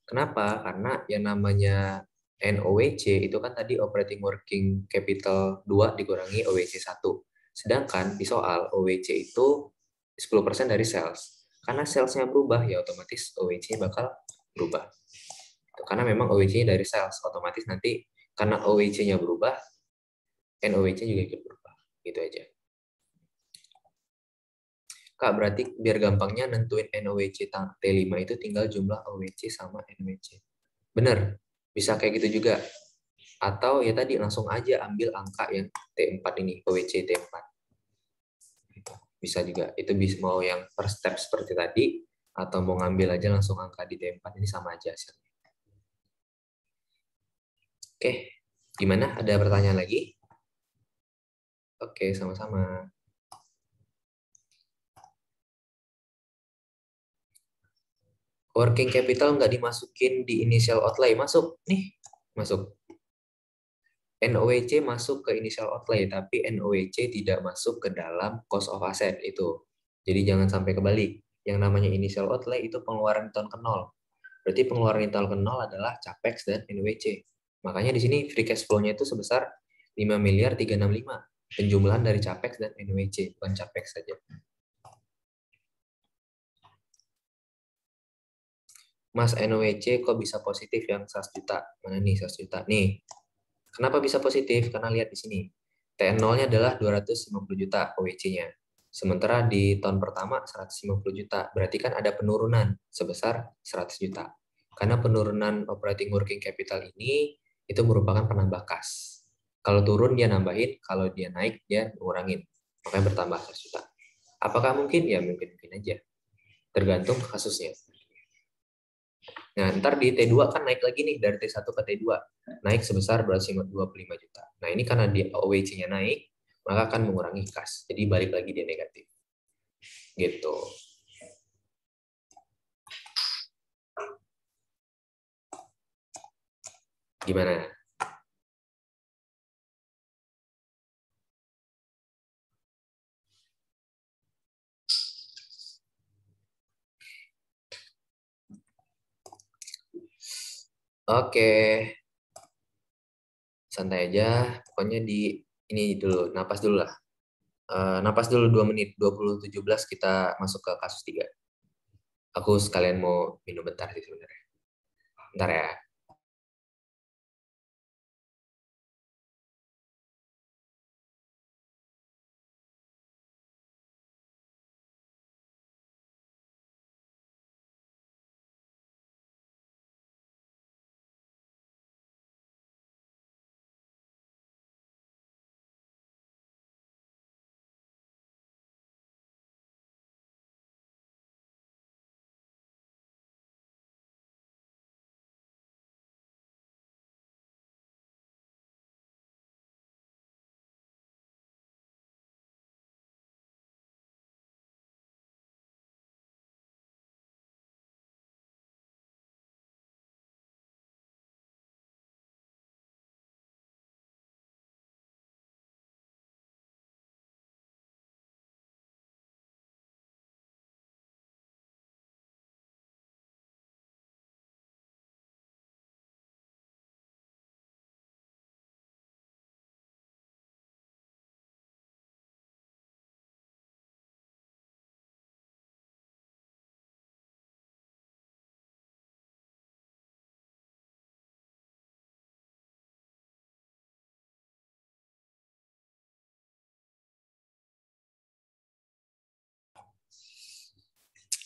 Kenapa? Karena yang namanya NOWC itu kan tadi operating working capital 2 dikurangi OWC 1. Sedangkan di soal OWC itu 10% dari sales. Karena salesnya berubah, ya otomatis OWC bakal berubah. Karena memang OWC-nya dari sales, otomatis nanti karena OWC-nya berubah, NOWC juga ikut berubah. Gitu aja. Kak, berarti biar gampangnya nentuin NOWC T5 itu tinggal jumlah OWC sama NOWC. Bener, bisa kayak gitu juga. Atau ya tadi langsung aja ambil angka yang T4 ini, OWC T4. Bisa juga. Itu bisa mau yang per step seperti tadi, atau mau ngambil aja langsung angka di T4 ini sama aja hasilnya. Oke, gimana? Ada pertanyaan lagi? Oke, sama-sama. Working capital nggak dimasukin di initial outlay. Masuk, nih. Masuk. NOWC masuk ke initial outlay, tapi NOWC tidak masuk ke dalam cost of asset itu. Jadi jangan sampai kebalik. Yang namanya initial outlay itu pengeluaran tahun ke-0. Berarti pengeluaran di tahun ke-0 adalah capex dan NOWC. Makanya di sini free cash flow-nya itu sebesar 5 miliar 365. Penjumlahan dari capex dan NOWC, bukan capex saja. Mas, NOWC kok bisa positif yang 100 juta? Mana nih 100 juta? Nih, kenapa bisa positif? Karena lihat di sini. TN0-nya adalah 250 juta OWC-nya. Sementara di tahun pertama 150 juta. Berarti kan ada penurunan sebesar 100 juta. Karena penurunan operating working capital ini itu merupakan penambah kas. Kalau turun dia nambahin, kalau dia naik dia ngurangin. Makanya bertambah 100 juta. Apakah mungkin? Ya mungkin-mungkin aja. Tergantung kasusnya. Nah, ntar di T2 kan naik lagi nih dari T1 ke T2. Naik sebesar 225 juta. Nah, ini karena di OWC-nya naik, maka akan mengurangi kas. Jadi balik lagi dia negatif. Gitu. Gimana? Oke, santai aja. Pokoknya di ini dulu, napas dulu lah. Napas dulu 2 menit, 20:17 kita masuk ke kasus 3. Aku sekalian mau minum bentar sih sebenarnya. Bentar ya.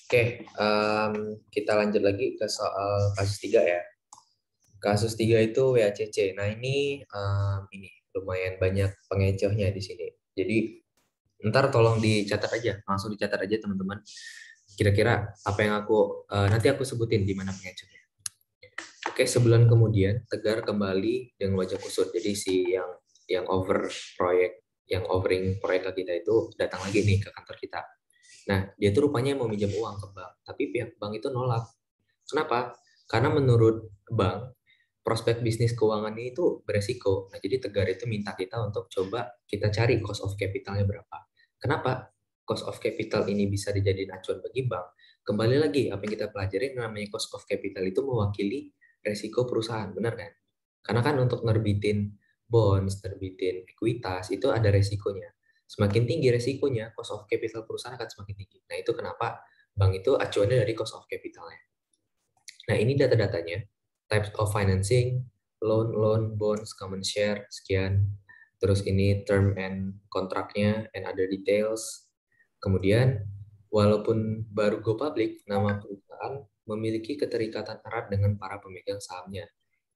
Oke, kita lanjut lagi ke soal kasus 3 ya. Kasus 3 itu WACC. Nah, ini lumayan banyak pengecohnya di sini. Jadi, ntar tolong dicatat aja, langsung dicatat aja teman-teman. Kira-kira apa yang nanti aku sebutin di mana pengecohnya. Oke, sebulan kemudian Tegar kembali dengan wajah kusut. Jadi yang over proyek, yang overing proyek ke kita itu datang lagi nih ke kantor kita. Nah, dia tuh rupanya mau minjam uang ke bank, tapi pihak bank itu nolak. Kenapa? Karena menurut bank, prospek bisnis keuangan ini itu beresiko. Nah, jadi Tegar itu minta kita untuk coba kita cari cost of capitalnya berapa. Kenapa? Cost of capital ini bisa dijadiin acuan bagi bank. Kembali lagi, apa yang kita pelajari namanya cost of capital itu mewakili resiko perusahaan, benar kan? Karena kan untuk nerbitin bonds, nerbitin ekuitas, itu ada resikonya. Semakin tinggi resikonya, cost of capital perusahaan akan semakin tinggi. Nah, itu kenapa bank itu acuannya dari cost of capitalnya. Nah, ini data-datanya. Types of financing, loan, bonds, common share, sekian. Terus ini term and kontraknya, and other details. Kemudian, walaupun baru go public, nama perusahaan memiliki keterikatan erat dengan para pemegang sahamnya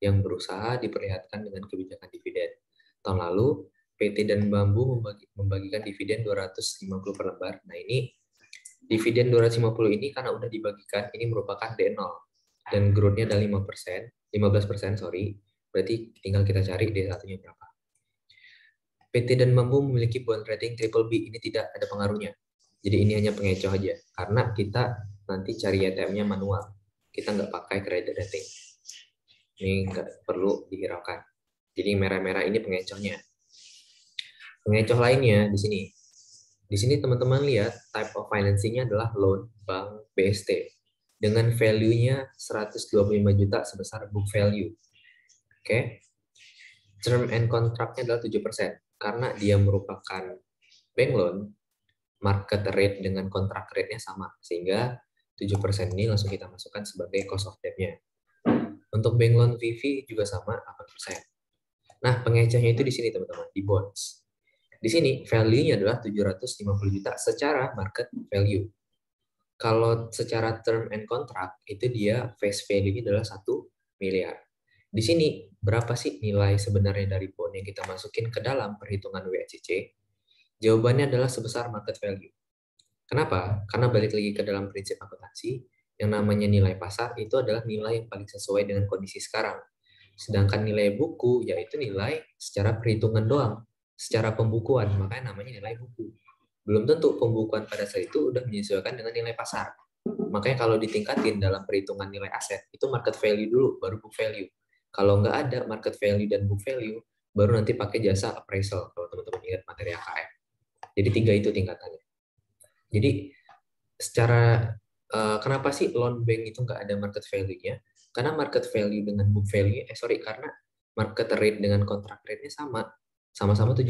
yang berusaha diperlihatkan dengan kebijakan dividen. Tahun lalu, PT dan Bambu membagikan dividen 250 per lembar. Nah, ini dividen 250 ini karena udah dibagikan, ini merupakan D0 dan growth-nya ada 5%, 15%, sorry. Berarti tinggal kita cari D1-nya berapa. PT dan Bambu memiliki bond rating triple B, ini tidak ada pengaruhnya. Jadi ini hanya pengecoh aja, karena kita nanti cari ATM-nya manual. Kita nggak pakai credit rating. Ini nggak perlu dihiraukan. Jadi merah-merah ini pengecohnya. Pengecoh lainnya di sini. Di sini teman-teman lihat type of financing-nya adalah loan bank BST dengan value-nya 125 juta sebesar book value. Oke. Term and contract-nya adalah 7% karena dia merupakan bank loan, market rate dengan kontrak rate-nya sama sehingga 7% ini langsung kita masukkan sebagai cost of debt-nya. Untuk bank loan VV juga sama 8%. Nah, pengecohnya itu di sini teman-teman, di bonds. Di sini value-nya adalah 750 juta secara market value. Kalau secara term and contract itu dia face value-nya adalah 1 miliar. Di sini berapa sih nilai sebenarnya dari bond yang kita masukin ke dalam perhitungan WACC? Jawabannya adalah sebesar market value. Kenapa? Karena balik lagi ke dalam prinsip akuntansi, yang namanya nilai pasar itu adalah nilai yang paling sesuai dengan kondisi sekarang. Sedangkan nilai buku yaitu nilai secara perhitungan doang, secara pembukuan, makanya namanya nilai buku. Belum tentu pembukuan pada saat itu udah menyesuaikan dengan nilai pasar. Makanya kalau ditingkatin dalam perhitungan nilai aset, itu market value dulu, baru book value. Kalau nggak ada market value dan book value, baru nanti pakai jasa appraisal, kalau teman-teman ingat materi AKM. Jadi 3 itu tingkatannya. Jadi secara kenapa sih loan bank itu nggak ada market value-nya? Karena market value dengan book value, karena market rate dengan contract rate-nya sama-sama 7%.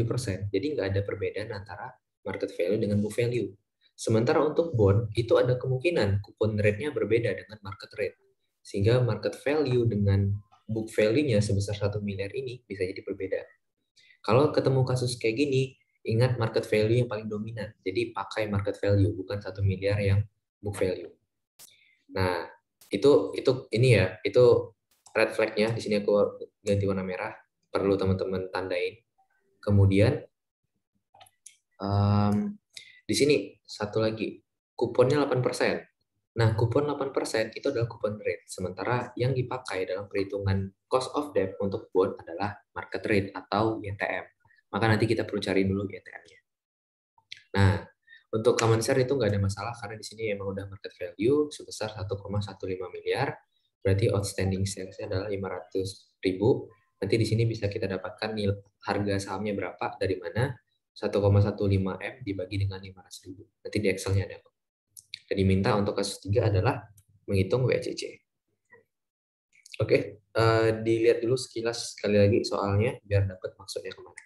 Jadi nggak ada perbedaan antara market value dengan book value. Sementara untuk bond, itu ada kemungkinan coupon rate-nya berbeda dengan market rate. Sehingga market value dengan book value-nya sebesar 1 miliar ini bisa jadi berbeda. Kalau ketemu kasus kayak gini, ingat market value yang paling dominan. Jadi pakai market value, bukan 1 miliar yang book value. Nah, itu red flag-nya. Di sini aku ganti warna merah, perlu teman-teman tandain. Kemudian di sini satu lagi, kuponnya 8%. Nah, kupon 8% itu adalah kupon rate. Sementara yang dipakai dalam perhitungan cost of debt untuk bond adalah market rate atau YTM. Maka nanti kita perlu cari dulu YTM-nya. Nah, untuk common share itu nggak ada masalah karena di sini emang udah market value sebesar 1,15 miliar. Berarti outstanding shares-nya adalah 500.000. Nanti di sini bisa kita dapatkan harga sahamnya berapa, dari mana 1,15 M dibagi dengan 500.000. Nanti di Excel-nya ada. Dan diminta untuk kasus 3 adalah menghitung WACC. Oke, dilihat dulu sekilas sekali lagi soalnya biar dapat maksudnya kemana.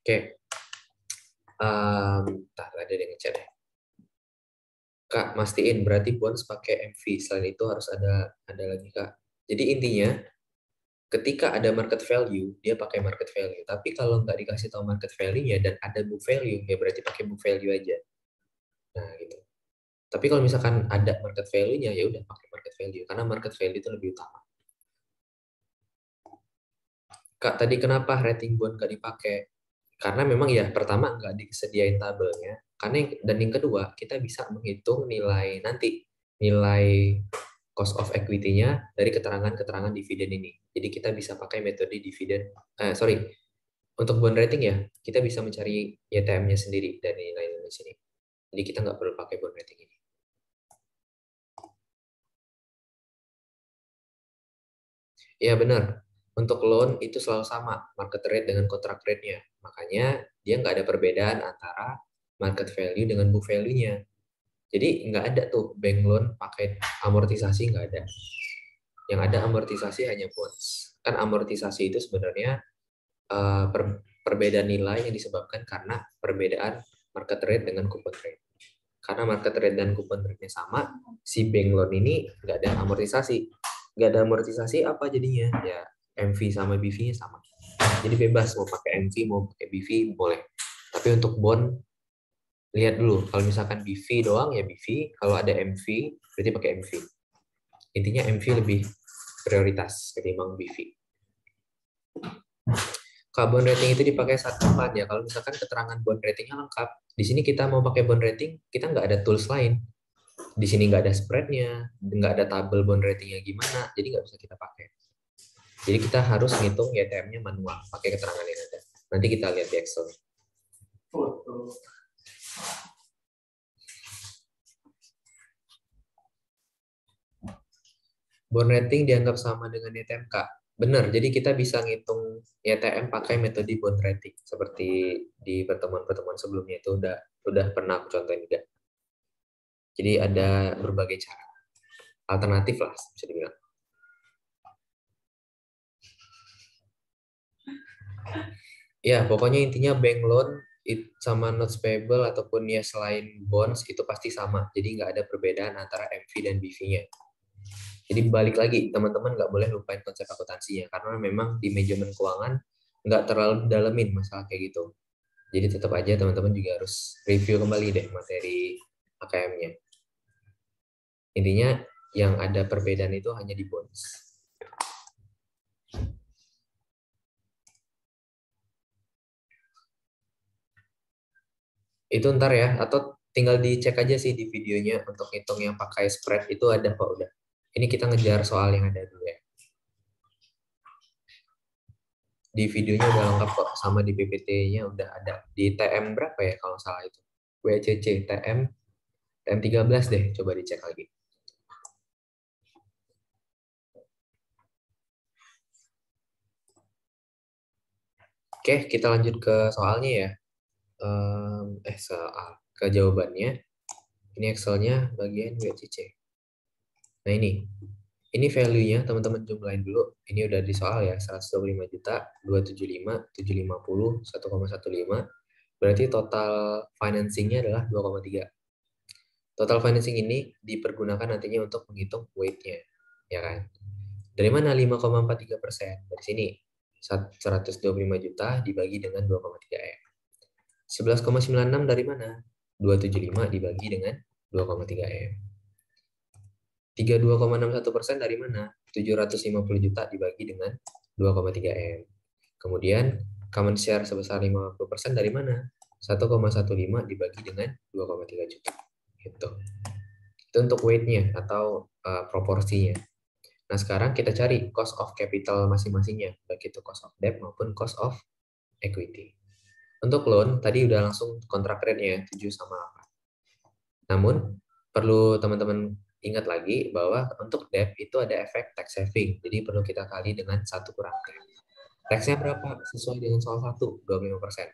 Oke, ada yang ngechat ya. Kak, mastiin berarti bonds pakai MV. Selain itu harus ada lagi, Kak. Jadi intinya ketika ada market value, dia pakai market value. Tapi kalau nggak dikasih tahu market value-nya dan ada book value, ya berarti pakai book value aja. Nah, gitu. Tapi kalau misalkan ada market value-nya, ya udah pakai market value karena market value itu lebih utama. Kak, tadi kenapa rating bond nggak dipakai? Karena memang ya pertama nggak disediain tabelnya. Dan yang kedua, kita bisa menghitung nilai cost of equity-nya dari keterangan-keterangan dividen ini. Jadi kita bisa pakai metode dividen, untuk bond rating ya, kita bisa mencari YTM-nya sendiri dari nilai-nilai sini. Jadi kita nggak perlu pakai bond rating ini. Ya benar, untuk loan itu selalu sama, market rate dengan contract rate-nya. Makanya dia nggak ada perbedaan antara market value dengan book value-nya. Jadi nggak ada tuh bank loan pakai amortisasi, nggak ada. Yang ada amortisasi hanya bonds. Kan amortisasi itu sebenarnya perbedaan nilai yang disebabkan karena perbedaan market rate dengan coupon rate. Karena market rate dan coupon rate-nya sama, si bank loan ini nggak ada amortisasi. Nggak ada amortisasi apa jadinya? Ya MV sama BV-nya sama. Jadi bebas mau pakai MV, mau pakai BV boleh. Tapi untuk bond, lihat dulu. Kalau misalkan BV doang ya BV. Kalau ada MV, berarti pakai MV. Intinya MV lebih prioritas ketimbang BV. Bond rating itu dipakai saat kapan ya? Kalau misalkan keterangan bond ratingnya lengkap, di sini kita mau pakai bond rating, kita nggak ada tools lain. Di sini nggak ada spreadnya, nggak ada tabel bond ratingnya gimana, jadi nggak bisa kita pakai. Jadi kita harus ngitung YTM-nya manual, pakai keterangan yang ada. Nanti kita lihat di Excel. Bond rating dianggap sama dengan YTM, Kak. Benar, jadi kita bisa ngitung YTM pakai metode bond rating. Seperti di pertemuan-pertemuan sebelumnya itu udah pernah aku contohin juga. Jadi ada berbagai cara. Alternatif lah, bisa dibilang. Ya, pokoknya intinya bank loan sama notes payable ataupun ya selain bonds itu pasti sama. Jadi nggak ada perbedaan antara MV dan BV-nya. Jadi balik lagi, teman-teman nggak boleh lupain konsep akuntansinya. Karena memang di manajemen keuangan nggak terlalu dalemin masalah kayak gitu. Jadi tetap aja teman-teman juga harus review kembali deh materi AKM-nya. Intinya yang ada perbedaan itu hanya di bonds. Itu ntar ya, atau tinggal dicek aja sih di videonya untuk hitung yang pakai spread itu ada kok udah. Ini kita ngejar soal yang ada dulu ya. Di videonya udah lengkap kok, sama di PPT-nya udah ada. Di TM berapa ya kalau salah itu? WCC, TM 13 deh, coba dicek lagi. Oke, kita lanjut ke soalnya ya. Ke jawabannya. Ini Excel-nya bagian WCC. Nah ini value-nya teman-teman jumlahin dulu. Ini udah di soal ya, 125 juta, 275, 750, 1,15. Berarti total financing-nya adalah 2,3. Total financing ini dipergunakan nantinya untuk menghitung weight-nya, ya kan? Dari mana 5,43%? Dari sini 125 juta dibagi dengan 2,3 M. 11,96 dari mana? 275 dibagi dengan 2,3 M. 32,61% dari mana? 750 juta dibagi dengan 2,3 M. Kemudian common share sebesar 50% dari mana? 1,15 dibagi dengan 2,3 juta. Gitu. Itu untuk weight-nya atau proporsinya. Nah, sekarang kita cari cost of capital masing-masingnya, baik itu cost of debt maupun cost of equity. Untuk loan, tadi udah langsung kontrak rate-nya 7 sama 8. Namun, perlu teman-teman ingat lagi bahwa untuk debt itu ada efek tax saving. Jadi, perlu kita kali dengan 1 kurang tax. Tax-nya berapa? Sesuai dengan soal 1, 25%.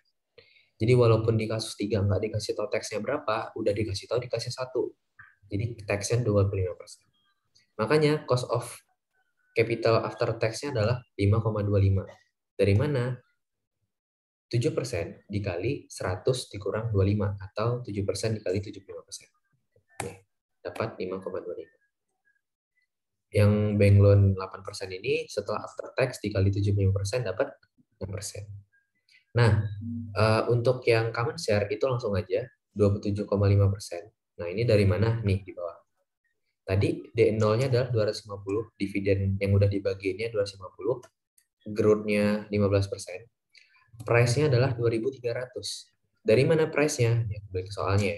Jadi, walaupun di kasus 3 nggak dikasih tahu tax-nya berapa, udah dikasih tahu dikasih 1. Jadi, tax-nya 25%. Makanya, cost of capital after tax-nya adalah 5,25. Dari mana? 7% dikali 100 dikurang 25 atau 7% dikali 75%. Nih, dapat 5,25. Yang bank loan 8% ini setelah after tax dikali 75% dapat 6%. Nah, untuk yang common share itu langsung aja 27,5%. Nah, ini dari mana nih di bawah? Tadi D0-nya adalah 250, dividen yang udah dibagiinnya 250, growth-nya 15%. Price-nya adalah 2.300. Dari mana price-nya? Ya, balik ke soalnya.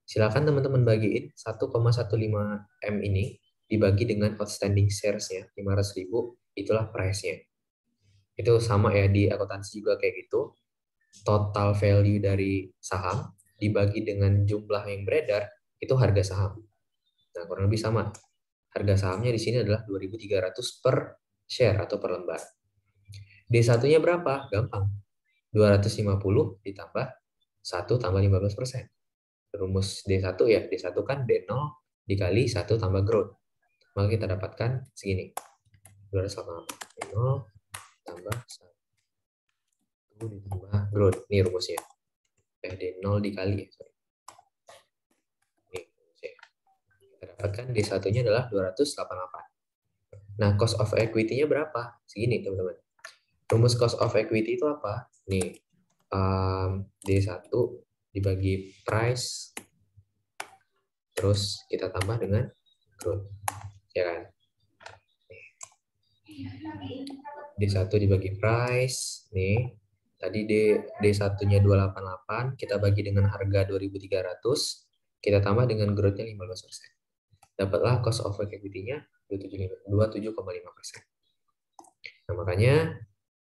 Silakan teman-teman bagiin 1,15 M ini dibagi dengan outstanding shares-nya 500.000, itulah price-nya. Itu sama ya di akuntansi juga kayak gitu. Total value dari saham dibagi dengan jumlah yang beredar itu harga saham. Nah, kurang lebih sama. Harga sahamnya di sini adalah 2.300 per share atau per lembar. D1-nya berapa? Gampang. 250 ditambah 1 tambah 15%. Rumus D1 ya, D1 kan D0 dikali 1 tambah growth. Maka kita dapatkan segini. 280. D0 tambah 1 ditambah growth. Ini rumusnya. D0 dikali. Ini rumusnya. Kita dapatkan D1-nya adalah 288. Nah, cost of equity-nya berapa? Segini, teman-teman. Rumus cost of equity itu apa? Nih, D1 dibagi price, terus kita tambah dengan growth, ya kan? D1 dibagi price, nih, tadi D1-nya 288, kita bagi dengan harga 2.300, kita tambah dengan growth-nya 15%. Dapatlah cost of equity-nya 27,5%. Nah, makanya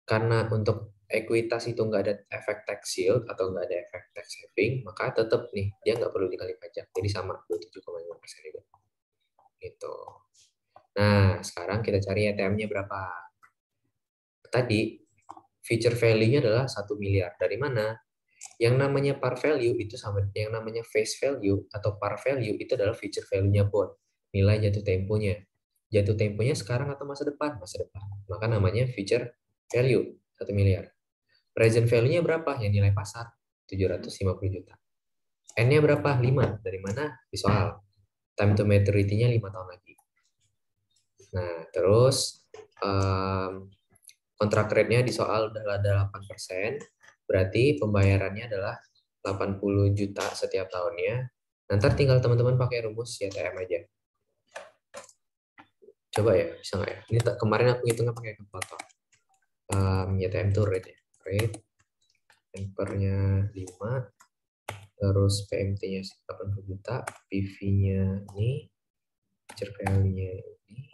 karena untuk ekuitas itu nggak ada efek tax shield atau nggak ada efek tax saving, maka tetap nih dia nggak perlu dikali pajak, jadi sama 27,5% juga. Gitu. Nah, sekarang kita cari ATM-nya berapa. Tadi future value-nya adalah 1 miliar. Dari mana? Yang namanya par value itu sama yang namanya face value atau par value itu adalah future value-nya bond, nilai jatuh temponya. Jatuh temponya sekarang atau masa depan? Masa depan. Maka namanya future value 1 miliar. Present value-nya berapa? Yang nilai pasar 750 juta. N-nya berapa? 5. Dari mana? Di soal. Time to maturity-nya 5 tahun lagi. Nah, terus kontrak rate-nya di soal adalah 8%, berarti pembayarannya adalah 80 juta setiap tahunnya. Nanti tinggal teman-teman pakai rumus YTM aja. Coba ya, bisa nggak ya? Ini kemarin aku hitungnya pakai kalkulator. YTM itu rate ya. Rate, ampernya 5, terus PMT-nya 80 juta, PV-nya ini, future value-nya ini.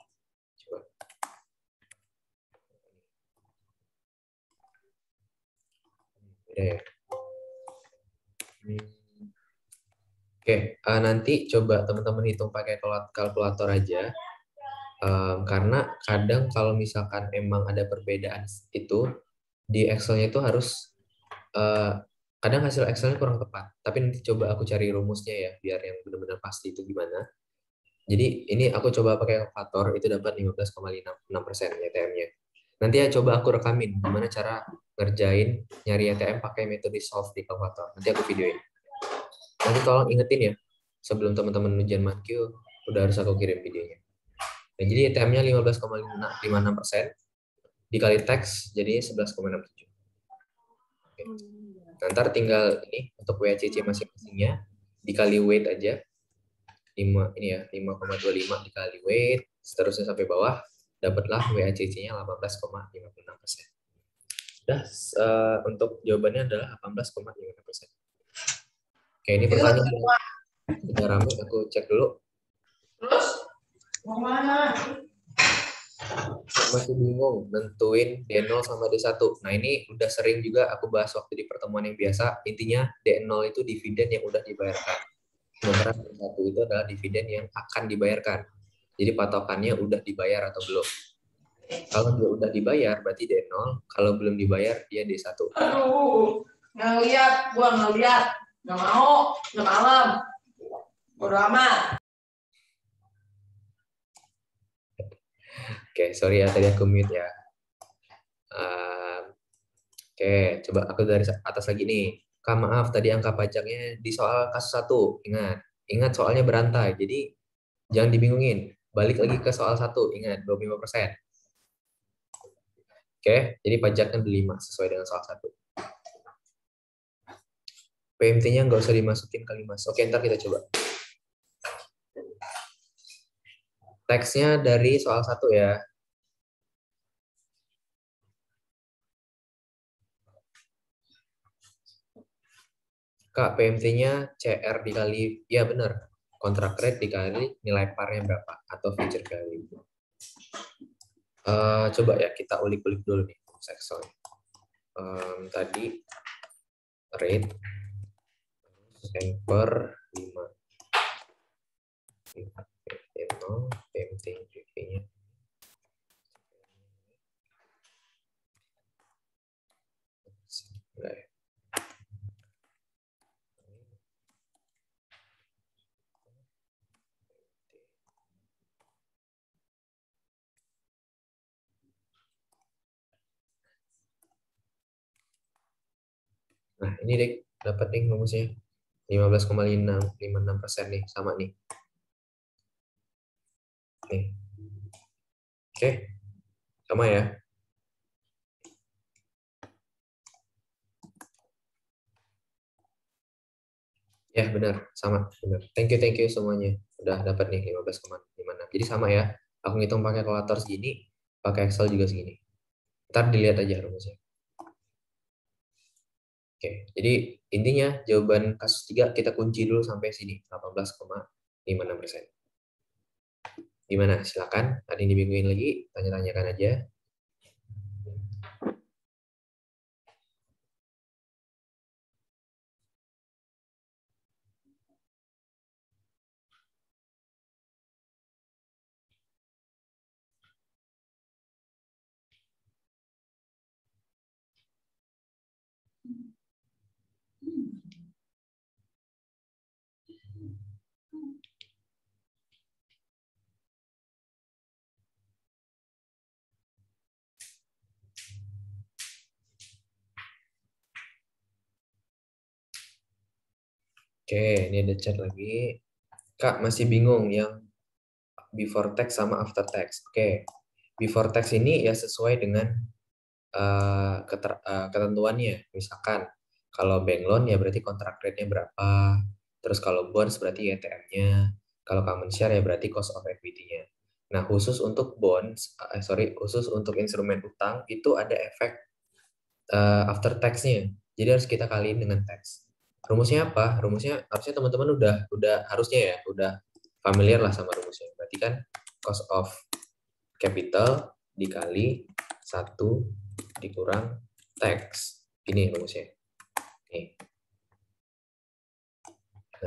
Coba. Beda ya. Oke, nanti coba teman-teman hitung pakai kalkulator aja. Karena kadang kalau misalkan emang ada perbedaan itu di Excel-nya itu harus eh, kadang hasil Excel-nya kurang tepat, tapi nanti coba aku cari rumusnya ya, biar yang benar-benar pasti itu gimana. Jadi ini aku coba pakai kalkulator, itu dapat 15,6% YTM-nya. Nanti ya coba aku rekamin gimana cara ngerjain nyari YTM pakai metode solve di kalkulator. Nanti aku videoin. Nanti tolong ingetin ya, sebelum teman-teman ujian MATQ, udah harus aku kirim videonya. Dan jadi YTM-nya 15,56% dikali teks jadinya 11,67. Oke. Nah, ntar tinggal ini untuk WACC masing-masingnya dikali weight aja. 5 ini ya, 5,25 dikali weight, seterusnya sampai bawah, dapatlah WACC-nya 18,56%. Udah, untuk jawabannya adalah 18,56%. Oke, ini pertanyaan yang udah rame, aku cek dulu. Terus mau mana? Masih bingung nentuin D0 sama D1. Nah, ini udah sering juga aku bahas waktu di pertemuan yang biasa. Intinya D0 itu dividen yang udah dibayarkan. Sementara D1 itu adalah dividen yang akan dibayarkan. Jadi patokannya udah dibayar atau belum. Kalau dia udah dibayar berarti D0, kalau belum dibayar dia D1. Aduh, ngeliat, gua ngeliat, nggak mau, nggak malam, bodo amat. Oke, sorry ya tadi aku mute ya. Oke, coba aku dari atas lagi nih. Kak, maaf tadi angka pajaknya di soal kasus 1. Ingat soalnya berantai. Jadi jangan dibingungin. Balik lagi ke soal 1. Ingat 25%. Oke, jadi pajaknya 5 sesuai dengan soal 1. PMT-nya nggak usah dimasukin kali mas. Oke, ntar kita coba. Teksnya dari soal 1 ya. Kak, PMT-nya CR dikali, ya benar, kontrak rate dikali nilai parnya berapa, atau future value. Coba ya, kita ulik-ulik dulu nih, Excel. Tadi, rate, per 5. PMT GV-nya. Nah, ini deh dapat nih rumusnya. 15,56% nih, sama nih. Nih. Oke, sama ya. Ya, benar, sama, benar. Thank you semuanya. Udah dapat nih 15,56. Jadi sama ya. Aku ngitung pakai kalkulator segini, pakai Excel juga segini. Ntar dilihat aja rumusnya. Oke, jadi intinya jawaban kasus 3 kita kunci dulu sampai sini, 18,56%. Gimana? Silakan. Ada yang dibingungin lagi? Tanya-tanyakan aja. Oke, ini ada chat lagi. Kak, masih bingung yang before tax sama after tax. Oke, before tax ini ya sesuai dengan ketentuannya. Misalkan kalau bank loan ya berarti kontrak rate-nya berapa. Terus kalau bonds berarti YTM-nya. Kalau common share ya berarti cost of equity-nya. Nah, khusus untuk bonds, khusus untuk instrumen utang itu ada efek after tax-nya. Jadi harus kita kaliin dengan tax. Rumusnya apa? Rumusnya harusnya teman-teman udah harusnya ya, udah familiar lah sama rumusnya. Berarti kan cost of capital dikali 1 dikurang tax. Ini rumusnya. Nih.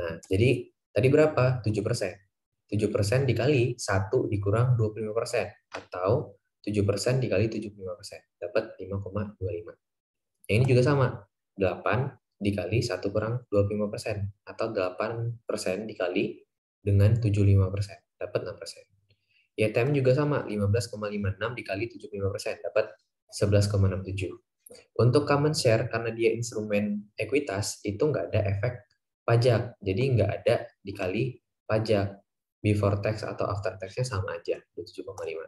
Nah, jadi tadi berapa? 7%. 7% dikali 1 dikurang 25%. Atau 7% dikali 75%. Dapat 5,25. Yang ini juga sama, 8 dikali 1 kurang 25%, atau 8% dikali dengan 75%, dapat 6%. YTM juga sama, 15,56 dikali 75%, dapat 11,67. Untuk common share, karena dia instrumen ekuitas, itu nggak ada efek pajak. Jadi nggak ada dikali pajak. Before tax atau after tax-nya sama aja, 27,5.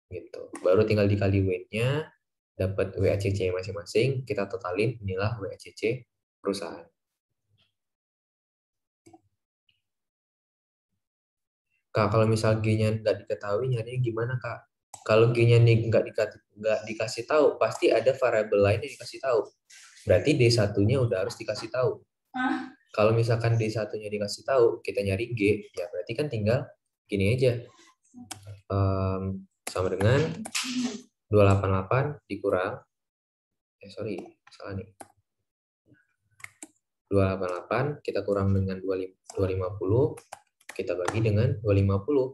Gitu. Baru tinggal dikali weight-nya, dapat WACC masing-masing, kita totalin, inilah WACC perusahaan. Kak, kalau misal G-nya nggak diketahui, nyarinya gimana, Kak? Kalau G-nya nggak dikasih tahu, pasti ada variabel lain yang dikasih tahu. Berarti D1-nya udah harus dikasih tahu. Kalau misalkan D1-nya dikasih tahu, kita nyari G, ya berarti kan tinggal gini aja. Sama dengan 288 dikurang, salah nih. 288 kita kurang dengan 250, kita bagi dengan 250.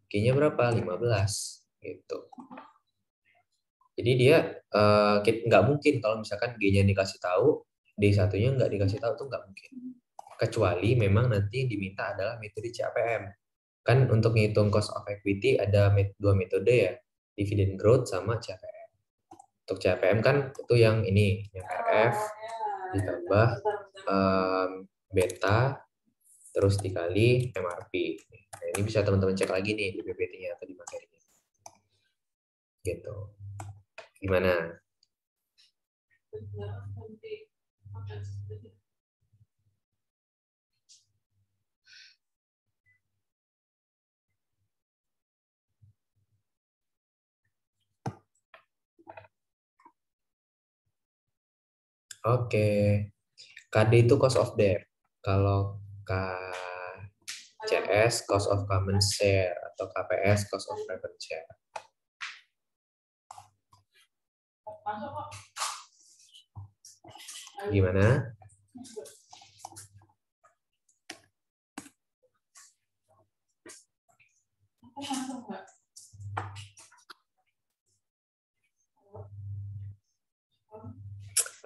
G-nya berapa? 15. Gitu. Jadi dia nggak mungkin kalau misalkan G-nya dikasih tahu, D1-nya nggak dikasih tahu, tuh nggak mungkin. Kecuali memang nanti yang diminta adalah metode CAPM. Kan untuk ngitung cost of equity ada dua metode ya, dividend growth sama CAPM. Untuk CAPM kan itu yang ini, yang RF ditambah beta terus dikali MRP. Nah, ini bisa teman-teman cek lagi nih di PPT-nya atau di materinya. Gitu. Gimana? Oke. KD itu cost of debt. Kalau KCS cost of common share atau KPS cost of preferred share. Gimana?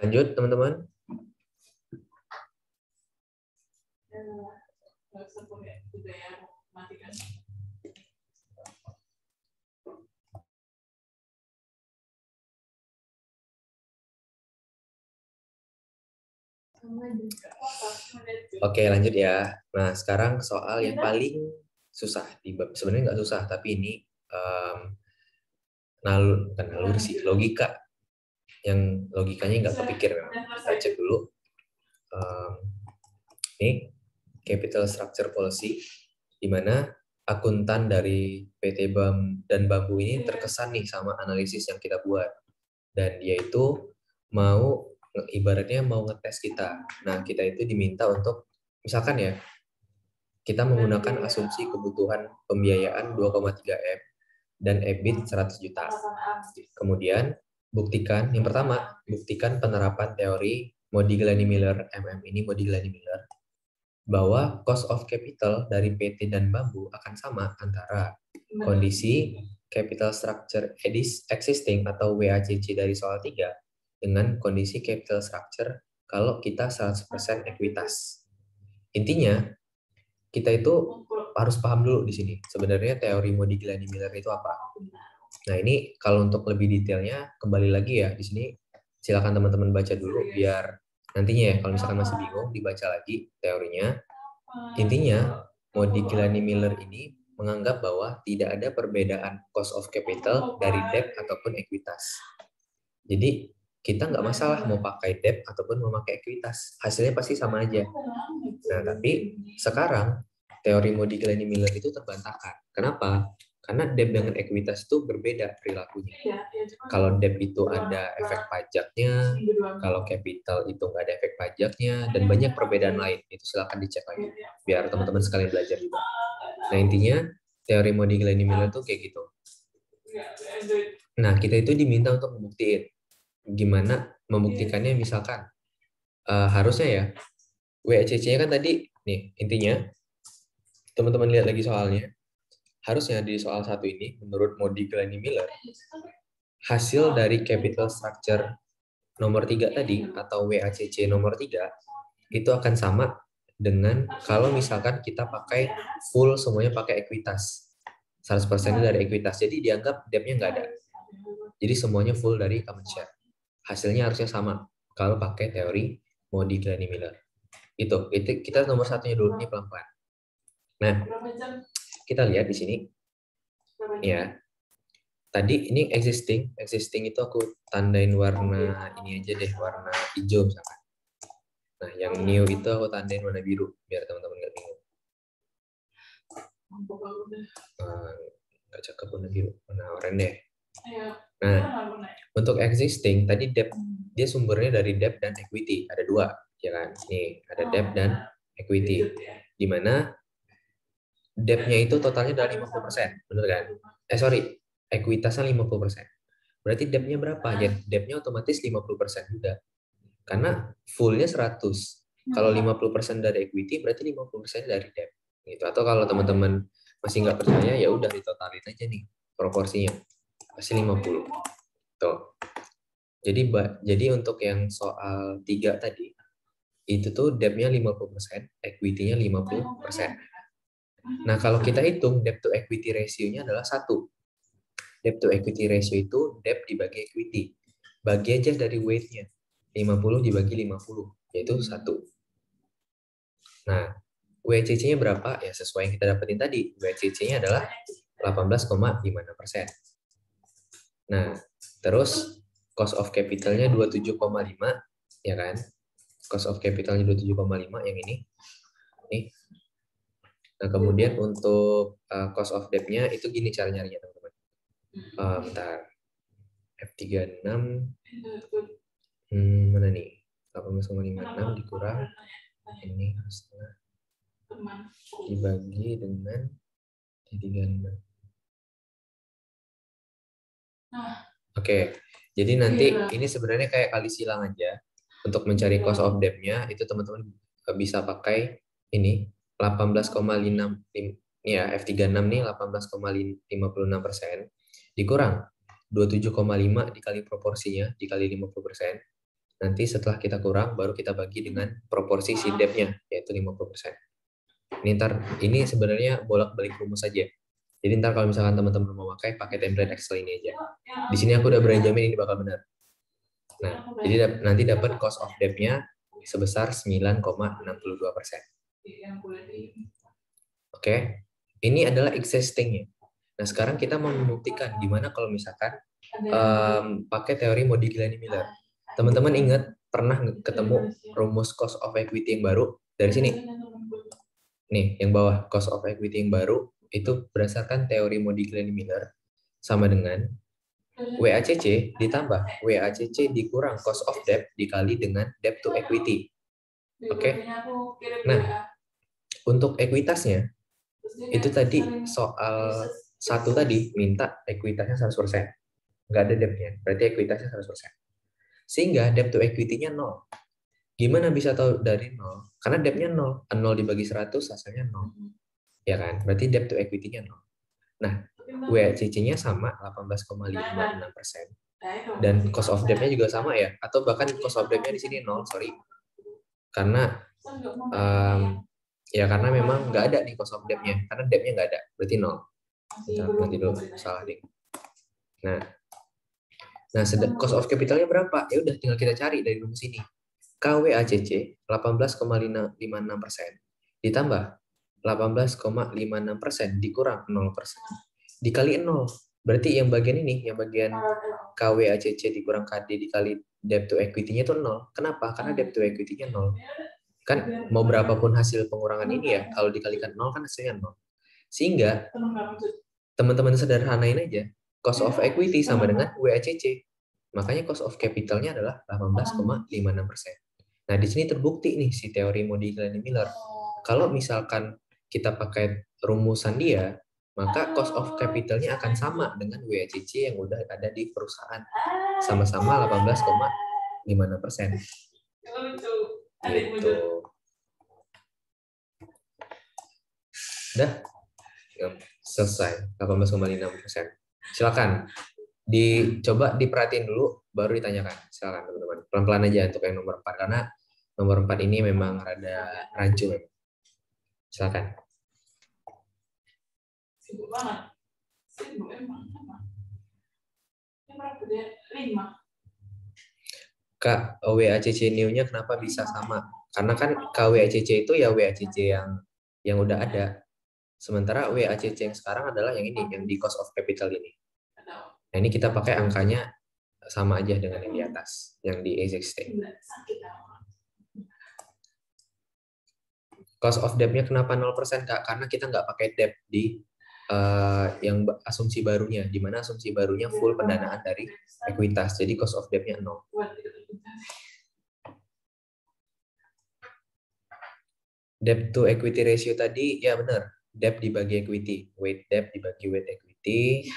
Lanjut, teman-teman. Oke, lanjut ya. Nah, sekarang soal yang paling susah. Sebenarnya nggak susah, tapi ini bukan naluri sih, logika. Yang logikanya nggak kepikir memang. Kita cek dulu. Ini capital structure policy, di mana akuntan dari PT BAM dan Bambu ini terkesan nih sama analisis yang kita buat. Dan dia itu ibaratnya mau ngetes kita. Nah, kita itu diminta untuk, misalkan ya, kita menggunakan asumsi kebutuhan pembiayaan 2,3M dan EBIT 100 juta. Kemudian, yang pertama, buktikan penerapan teori Modigliani-Miller, ini Modigliani-Miller, bahwa cost of capital dari PT dan Bambu akan sama antara kondisi capital structure existing atau WACC dari soal 3 dengan kondisi capital structure kalau kita 100% ekuitas. Intinya, kita itu harus paham dulu di sini. Sebenarnya teori Modigliani-Miller itu apa? Nah, ini kalau untuk lebih detailnya, kembali lagi ya, di sini silakan teman-teman baca dulu biar nantinya ya, kalau misalkan masih bingung, dibaca lagi teorinya. Intinya, Modigliani-Miller ini menganggap bahwa tidak ada perbedaan cost of capital dari debt ataupun ekuitas. Jadi, kita nggak masalah mau pakai debt ataupun mau pakai ekuitas. Hasilnya pasti sama aja. Nah, tapi sekarang, teori Modigliani-Miller itu terbantahkan. Kenapa? Karena debt dengan ekuitas itu berbeda perilakunya. Kalau debt itu ada efek pajaknya, kalau capital itu nggak ada efek pajaknya, dan banyak perbedaan lain. Itu silakan dicek lagi, biar teman-teman sekalian belajar juga. Nah, intinya teori Modigliani-Miller itu kayak gitu. Nah, kita itu diminta untuk membuktiin. Gimana membuktikannya? Misalkan, harusnya ya, WACC-nya kan tadi, nih, intinya, teman-teman lihat lagi soalnya, harusnya di soal 1 ini, menurut Modigliani-Miller, hasil dari capital structure nomor 3 tadi atau WACC nomor 3 itu akan sama dengan kalau misalkan kita pakai full semuanya pakai ekuitas. 100% dari ekuitas. Jadi dianggap debt-nya nggak ada. Jadi semuanya full dari common share. Hasilnya harusnya sama kalau pakai teori Modigliani-Miller. Itu kita nomor satunya dulu nih pelan-pelan. Nah, kita lihat di sini. Ya. Tadi ini existing itu aku tandain warna ini aja deh, warna hijau misalkan. Nah, yang new itu aku tandain warna biru biar teman-teman nggak bingung. Nggak cakep warna biru, warna oranye deh. Nah, untuk existing tadi debt dia sumbernya dari debt dan equity, ada dua, ya kan? Nih ada debt dan equity, di mana debt-nya itu totalnya dari 50%, bener kan? Sorry, ekuitasnya 50%. Berarti debt-nya berapa? Ya, debt-nya otomatis 50% juga. Karena full-nya 100. Kalau 50% dari equity, berarti 50% dari debt. Gitu. Atau kalau teman-teman masih nggak percaya, ya udah ditotalin aja nih proporsinya. Pasti 50. Tuh. Jadi untuk yang soal 3 tadi, itu tuh debt-nya 50%, equity-nya 50%. Nah, kalau kita hitung debt to equity ratio-nya adalah 1. Debt to equity ratio itu debt dibagi equity. Bagi aja dari weight-nya. 50 dibagi 50, yaitu 1. Nah, WCC-nya berapa? Ya sesuai yang kita dapetin tadi. WCC-nya adalah 18,56%. Nah, terus cost of capital-nya 27,5, ya kan? Cost of capital-nya 27,5 yang ini. Nih. Nah, kemudian untuk cost of debt-nya itu gini cara nyarinya, teman-teman. Bentar. F36 mana nih? 18,56 dikurang ini setengah dibagi dengan 36. Oke. Jadi nanti ini sebenarnya kayak kali silang aja. Untuk mencari cost of debt-nya itu teman-teman bisa pakai ini 18,5 ya F36 nih 18,56% dikurang 27,5 dikali proporsinya dikali 50%. Nanti setelah kita kurang baru kita bagi dengan proporsi si debt-nya yaitu 50%. Ini sebenarnya bolak-balik rumus saja. Jadi ntar kalau misalkan teman-teman mau pakai template Excel ini aja. Di sini aku udah berani jamin ini bakal benar. Nah, jadi nanti dapat cost of debt-nya sebesar 9,62%. Oke, ini adalah existing-nya. Nah, sekarang kita mau membuktikan gimana kalau misalkan pakai teori Modigliani-Miller. Teman-teman ingat pernah ketemu rumus cost of equity yang baru dari sini? Nih, yang bawah cost of equity yang baru itu berdasarkan teori Modigliani-Miller sama dengan WACC ditambah WACC dikurang cost of debt dikali dengan debt to equity. Oke. Nah, untuk ekuitasnya itu tadi soal satu tadi minta ekuitasnya 100%. Nggak ada debt-nya, berarti ekuitasnya 100%. Sehingga debt to equity-nya 0. Gimana bisa tahu dari 0? Karena debt-nya 0. 0 dibagi 100 hasilnya 0. Ya kan? Berarti debt to equity-nya 0. Nah, WACC-nya sama 18,56%. Dan cost of debt-nya juga sama ya. Atau bahkan cost of debt-nya di sini 0, sorry. Karena ya karena memang nggak ada nih cost of debt-nya. Karena debt-nya nggak ada, berarti 0. Nanti dulu, salah deh. Nah, cost of capital-nya berapa? Ya udah tinggal kita cari dari rumus ini. KWACC 18,56% ditambah 18,56% dikurang 0% dikali 0. Berarti yang bagian ini, yang bagian KWACC dikurang KD dikali debt to equity-nya itu 0. Kenapa? Karena debt to equity-nya 0. Kan mau berapapun hasil pengurangan ini ya, kalau dikalikan 0 kan hasilnya 0. Sehingga teman-teman sederhanain aja, cost of equity sama dengan WACC. Makanya cost of capital-nya adalah 18,56%. Nah, di sini terbukti nih si teori Modigliani-Miller. Kalau misalkan kita pakai rumusan dia, maka cost of capital-nya akan sama dengan WACC yang udah ada di perusahaan. Sama-sama 18,56%. Gitu. Udah? Selesai. 18,56%. Silakan. Dicoba diperhatiin dulu, baru ditanyakan. Silakan teman-teman. Pelan-pelan aja untuk yang nomor 4 karena nomor 4 ini memang rada rancu. Silakan. Sibuk banget. Sibuk emang. Ini berapa dia? 5. Kak, WACC new-nya kenapa bisa sama? Karena kan KWACC itu ya WACC yang udah ada. Sementara WACC yang sekarang adalah yang ini, yang di cost of capital ini. Nah, ini kita pakai angkanya sama aja dengan yang di atas, yang di existing. Cost of debt-nya kenapa 0%, Kak? Karena kita nggak pakai debt di yang asumsi barunya, di mana asumsi barunya full pendanaan dari ekuitas. Jadi cost of debt-nya 0. Debt to equity ratio tadi, ya benar. Debt dibagi equity. Weight debt dibagi weight equity.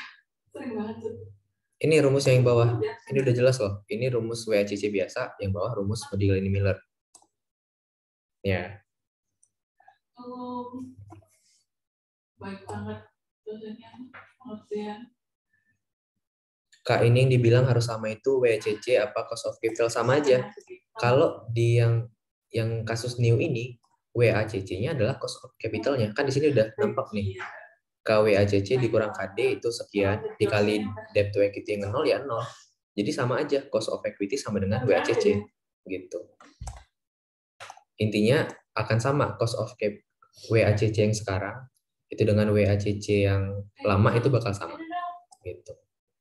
Ini rumusnya yang bawah. Ini udah jelas loh. Ini rumus WACC biasa, yang bawah rumus Modigliani-Miller. Ya. Baik banget. Kak, ini yang dibilang harus sama itu WACC apa cost of capital, sama aja. Kalau di yang kasus new ini, WACC-nya adalah cost of capital-nya. Kan di sini udah nampak nih. KWACC dikurang KD itu sekian, dikali debt to equity yang 0 ya 0. Jadi sama aja, cost of equity sama dengan WACC. Gitu. Intinya akan sama cost of WACC yang sekarang itu dengan WACC yang lama itu bakal sama. Gitu.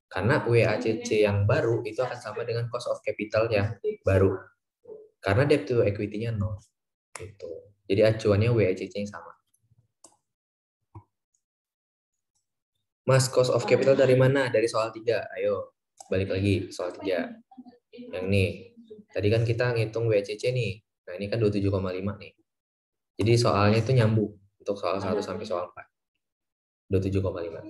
Karena WACC yang baru itu akan sama dengan cost of capital yang baru. Karena debt to equity-nya 0. Gitu. Jadi acuannya WACC yang sama. Mas, cost of capital dari mana? Dari soal 3. Ayo, balik lagi soal 3. Yang nih. Tadi kan kita ngitung WACC nih. Nah, ini kan 27,5 nih. Jadi soalnya itu nyambung untuk soal 1 sampai soal 4. 27,5.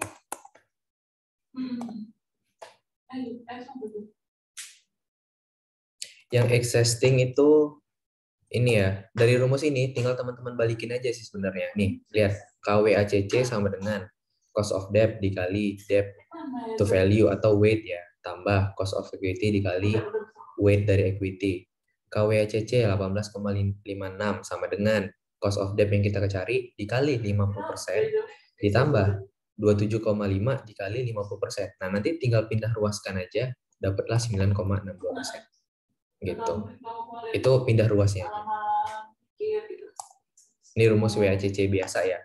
Yang existing itu ini ya, dari rumus ini tinggal teman-teman balikin aja sih sebenarnya. Nih, lihat KWACC sama dengan cost of debt dikali debt to value atau weight ya, tambah cost of equity dikali weight dari equity. KWACC 18,56 sama dengan cost of debt yang kita cari dikali 50% ditambah 27,5 dikali 50%. Nah, nanti tinggal pindah ruaskan aja, dapatlah 9,62%. Gitu. Itu pindah ruasnya. Ini rumus WACC biasa ya.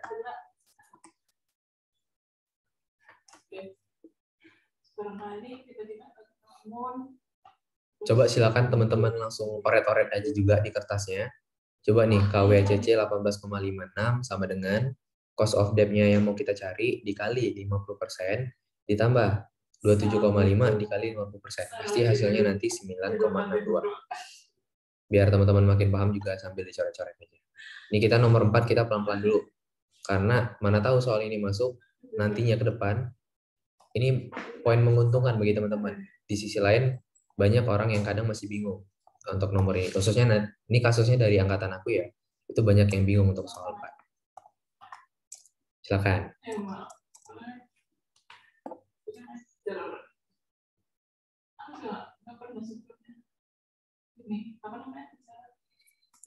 Coba silakan teman-teman langsung oret-oret aja juga di kertasnya. Coba nih, KWACC 18,56 sama dengan cost of debt-nya yang mau kita cari dikali 50% ditambah 27,5 dikali 50%. Pasti hasilnya nanti 9,62. Biar teman-teman makin paham juga sambil dicoret-coret aja. Ini kita nomor 4, kita pelan-pelan dulu. Karena mana tahu soal ini masuk, nantinya ke depan, ini poin menguntungkan bagi teman-teman. Di sisi lain, banyak orang yang kadang masih bingung untuk nomor ini. Khususnya, ini kasusnya dari angkatan aku ya, itu banyak yang bingung untuk soal 4. Silakan.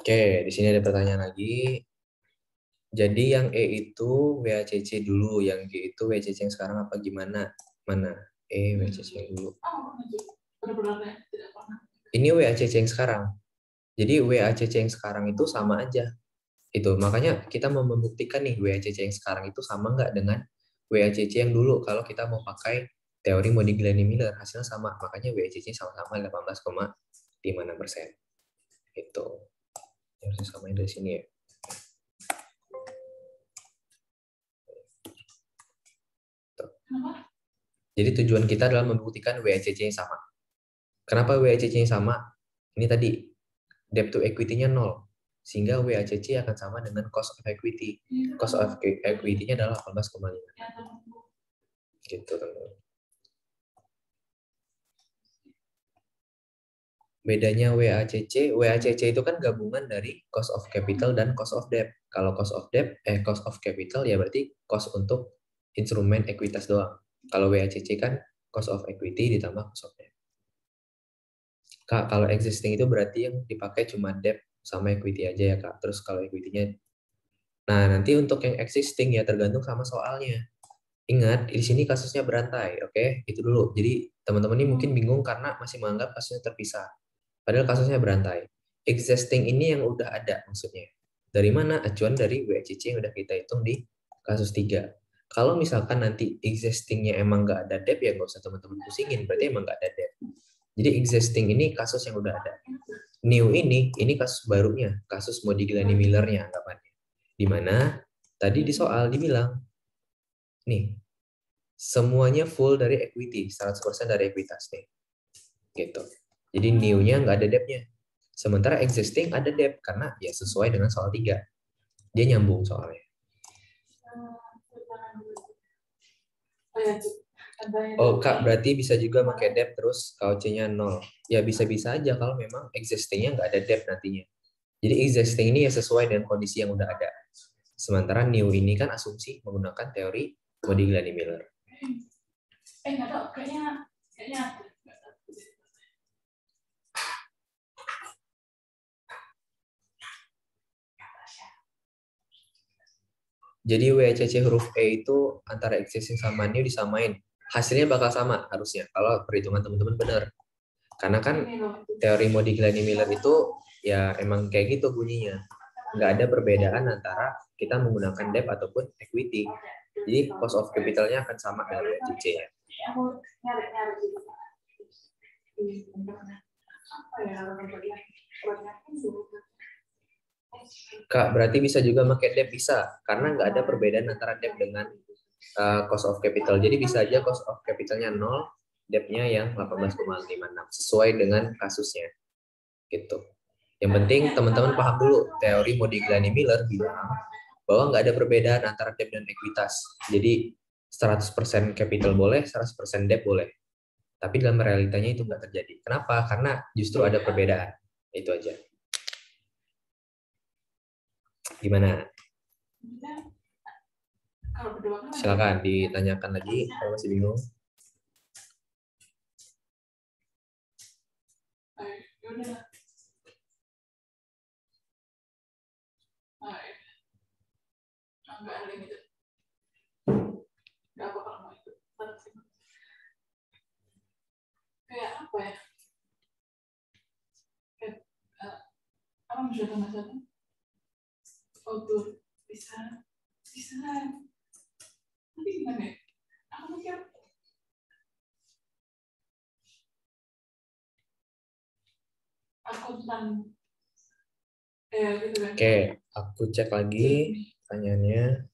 Oke, di sini ada pertanyaan lagi. Jadi yang E itu WACC dulu, yang G itu WACC yang sekarang apa gimana? Mana? E WACC yang dulu. Ini WACC yang sekarang. Jadi WACC yang sekarang itu sama aja. Itu makanya kita mau membuktikan nih WACC yang sekarang itu sama nggak dengan WACC yang dulu. Kalau kita mau pakai teori Modigliani-Miller, hasilnya sama. Makanya WACC sama-sama 18,56%. Itu. Harusnya samain dari sini ya. Jadi tujuan kita adalah membuktikan WACC yang sama. Kenapa WACC yang sama? Ini tadi, debt to equity-nya 0. Sehingga WACC akan sama dengan cost of equity. Cost of equity-nya adalah 18,5. Gitu, teman-teman. Bedanya WACC itu kan gabungan dari cost of capital dan cost of debt. Kalau cost of debt, cost of capital ya berarti cost untuk instrumen ekuitas doang. Kalau WACC kan cost of equity ditambah cost of debt. Kak, kalau existing itu berarti yang dipakai cuma debt sama equity aja ya Kak. Terus kalau equity-nya, nah nanti untuk yang existing ya tergantung sama soalnya. Ingat, di sini kasusnya berantai, oke? Itu dulu. Jadi teman-teman ini mungkin bingung karena masih menganggap kasusnya terpisah. Padahal kasusnya berantai. Existing ini yang udah ada maksudnya. Dari mana? Acuan dari WACC yang udah kita hitung di kasus 3. Kalau misalkan nanti existingnya emang nggak ada debt, ya nggak usah teman-teman pusingin. Berarti emang nggak ada debt. Jadi existing ini kasus yang udah ada. New ini kasus barunya. Kasus Modigliani Miller-nya anggapannya. Di mana tadi di soal dibilang, nih, semuanya full dari equity, 100% dari ekuitas nih. Gitu. Jadi new-nya nggak ada debt-nya. Sementara existing ada debt karena ya sesuai dengan soal 3. Dia nyambung soalnya. Oh, Kak, berarti bisa juga pakai debt terus KOC-nya 0. Ya bisa-bisa aja kalau memang existing-nya nggak ada debt nantinya. Jadi existing ini ya sesuai dengan kondisi yang udah ada. Sementara new ini kan asumsi menggunakan teori Modigliani Miller. Nggak tahu, kayaknya Jadi WACC huruf E itu antara existing sama new disamain. Hasilnya bakal sama harusnya kalau perhitungan teman-teman benar. Karena kan teori Modigliani Miller itu ya emang kayak gitu bunyinya. Nggak ada perbedaan antara kita menggunakan debt ataupun equity. Jadi cost of capital-nya akan sama dengan WACC ya. Kak, berarti bisa juga pakai debt bisa, karena nggak ada perbedaan antara debt dengan cost of capital. Jadi bisa aja cost of capitalnya 0, debt-nya yang 18,56 sesuai dengan kasusnya. Gitu. Yang penting teman-teman paham dulu teori Modigliani Miller bilang bahwa nggak ada perbedaan antara debt dan ekuitas. Jadi 100% capital boleh, 100% debt boleh. Tapi dalam realitanya itu nggak terjadi. Kenapa? Karena justru ada perbedaan. Itu aja. Gimana? Silakan ditanyakan lagi kalau masih bingung. Kayak apa ya? Kayak apa misalkan maksudnya? Oh tuh bisa. Tapi gimana ya? Aku mikir akuntan gitu kan. Oke, aku cek lagi pertanyaannya.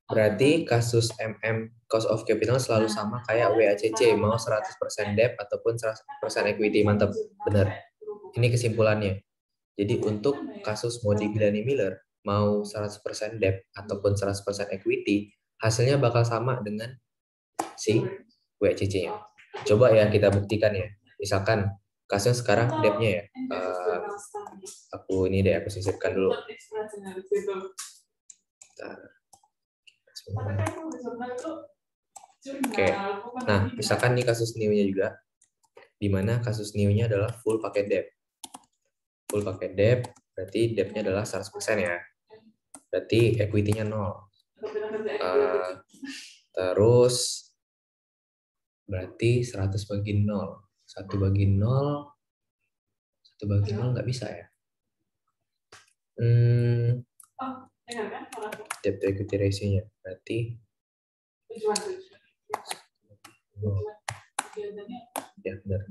Berarti kasus MM cost of capital selalu sama kayak WACC, mau 100% debt ataupun 100% equity. Mantap, benar. Ini kesimpulannya. Jadi untuk kasus Modigliani Miller, mau 100% debt ataupun 100% equity, hasilnya bakal sama dengan si WACC-nya. Coba ya kita buktikan ya. Misalkan kasusnya sekarang debt-nya ya. Aku sisipkan dulu. Oke. Nah, misalkan nih kasus new-nya juga, di mana kasus new-nya adalah full pakai debt. Full pakai debt, berarti debt-nya adalah 100% ya. Berarti equity-nya 0. Terus, berarti 100 bagi 0. 1 bagi 0 nggak bisa ya. Debt to equity ratio-nya. Berarti ya benar.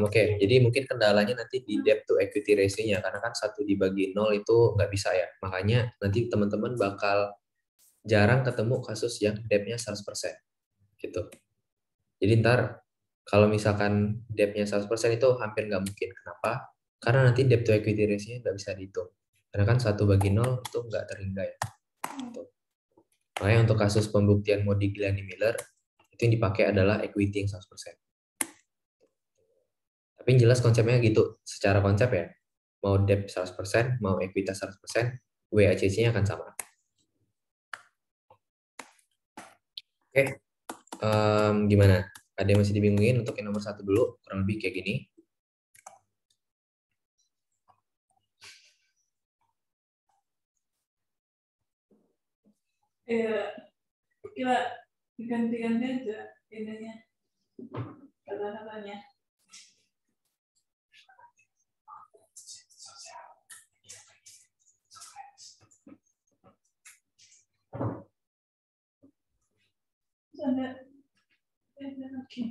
Oke, jadi mungkin kendalanya nanti di debt to equity ratio-nya, karena kan 1 dibagi 0 itu nggak bisa ya. Makanya nanti teman-teman bakal jarang ketemu kasus yang debt-nya 100%. Gitu. Jadi ntar kalau misalkan debt-nya 100% itu hampir nggak mungkin. Kenapa? Karena nanti debt to equity ratio-nya nggak bisa dihitung. Karena kan 1 bagi 0 itu nggak terhingga ya. Gitu. Makanya untuk kasus pembuktian Modigliani Miller, itu yang dipakai adalah equity yang 100%. Tapi yang jelas konsepnya gitu, secara konsep ya, mau debt 100%, mau ekuitas 100%, WACC-nya akan sama. Oke, gimana? Ada yang masih dibingungin untuk yang nomor 1 dulu? Kurang lebih kayak gini. Kita diganti-ganti aja ininya, kata-katanya. Ada lagi.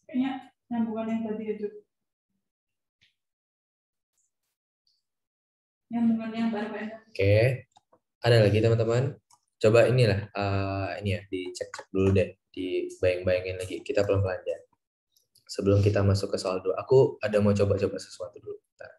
Kayaknya nyambungan yang tadi itu. Nyambungan yang baru enak. Oke, ada lagi teman-teman? Coba inilah, ini ya, dicek-cek dulu deh, dibayang-bayangin lagi. Kita pelan-pelan ya. Sebelum kita masuk ke soal 2, aku ada mau coba-coba sesuatu dulu. Bentar.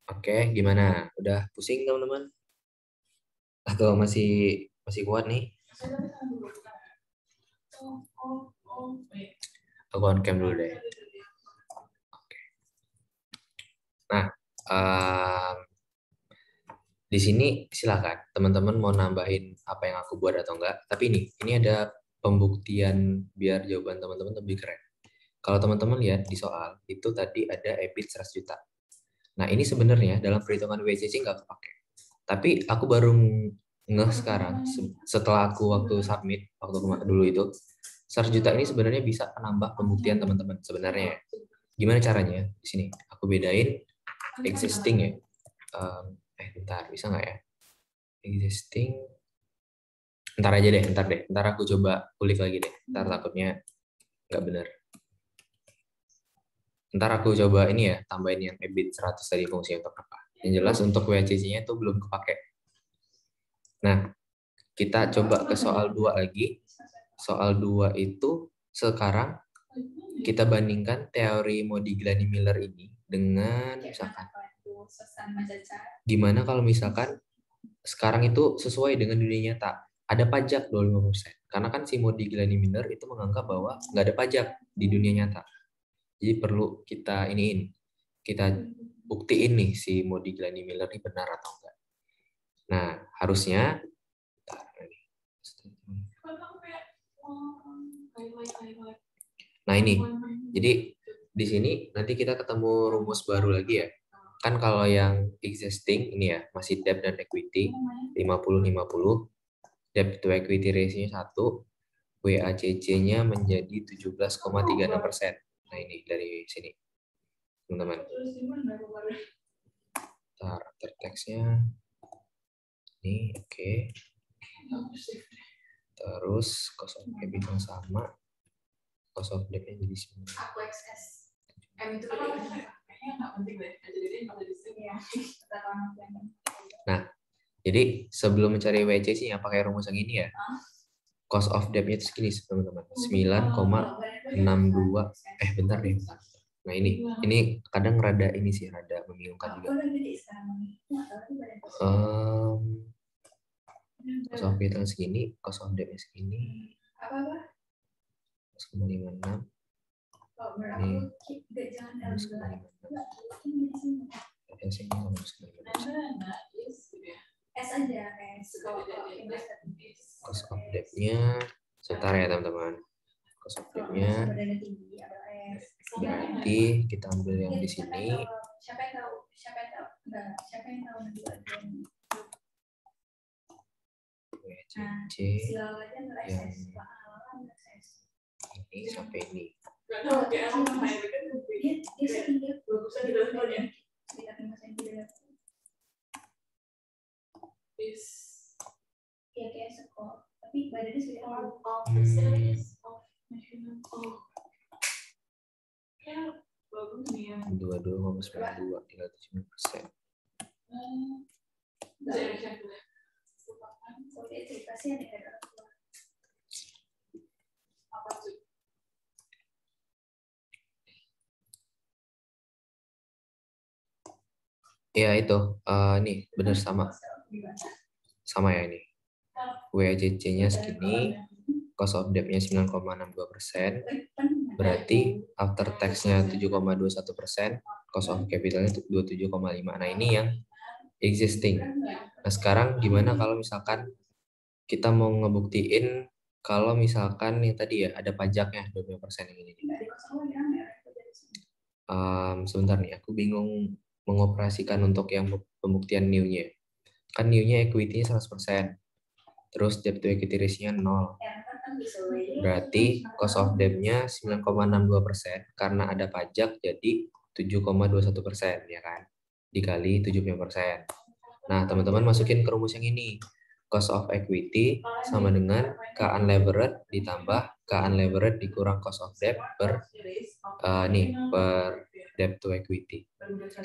Oke, gimana? Udah pusing teman-teman? Atau masih masih kuat nih? Aku on cam dulu deh. Oke. Nah, di sini silakan teman-teman mau nambahin apa yang aku buat atau enggak. Tapi ini ada pembuktian biar jawaban teman-teman lebih keren. Kalau teman-teman lihat di soal, itu tadi ada EBIT 100 juta. Nah, ini sebenarnya dalam perhitungan WCC nggak kepake. Tapi aku baru ngeh sekarang, setelah aku waktu submit, waktu dulu itu, 100 juta ini sebenarnya bisa menambah pembuktian teman-teman sebenarnya. Gimana caranya? Di sini aku bedain existing ya. Bentar, bisa nggak ya? Existing. Ntar aja deh, ntar deh. Ntar aku coba kulik lagi deh. Ntar takutnya nggak benar. Ntar aku coba ini ya, tambahin yang EBIT 100 tadi fungsi untuk apa. Yang jelas untuk WCC-nya itu belum kepake. Nah, kita coba ke soal 2 lagi. Soal 2 itu sekarang kita bandingkan teori Modigliani-Miller ini dengan misalkan gimana kalau misalkan sekarang itu sesuai dengan dunia nyata, ada pajak 25%. Karena kan si Modigliani-Miller itu menganggap bahwa nggak ada pajak di dunia nyata. Jadi perlu kita buktiin nih si Modigliani-Miller ini benar atau enggak. Nah, harusnya. Nah ini, jadi di sini nanti kita ketemu rumus baru lagi ya. Kan kalau yang existing ini ya, masih debt dan equity 50-50, debt to equity ratio-nya 1, WACC-nya menjadi 17,36%. Nah ini dari sini, teman-teman. After tax-nya ini oke. Terus cost of capital sama, cost of debt-nya jadi 9. Nah, jadi sebelum mencari WACC-nya pakai rumus yang ini ya. Cost of debt-nya itu segini, teman-teman. 9,62. Bentar deh. Nah, ini kadang rada ini sih, rada membingungkan juga. Cost of capital segini, cost of debt-nya segini. 1,56. Ini 1,56. Cost of debt-nya sebentar ya teman-teman. Cost of debt-nya berarti kita ambil yang di sini. WACC yang ini sampai ini. Tapi badannya sudah 22,92 tinggal 7%. Ya itu, nih benar sama ya ini. WACC-nya segini, cost of debt-nya 9,62%, berarti after tax-nya 7,21%, cost of capital-nya 27,5%. Nah ini yang existing. Nah sekarang gimana kalau misalkan kita mau ngebuktiin kalau misalkan yang tadi ya ada pajaknya 25% yang ini. Sebentar nih, aku bingung mengoperasikan untuk yang pembuktian new-nya. Kan new-nya equity-nya 100%. Terus debt to equity ratio-nya 0. Berarti cost of debt-nya 9,62%. Karena ada pajak jadi 7,21%, ya kan? Dikali 75%. Nah, teman-teman masukin ke rumus yang ini. Cost of equity sama dengan K unlevered ditambah K unlevered dikurang cost of debt per debt to equity.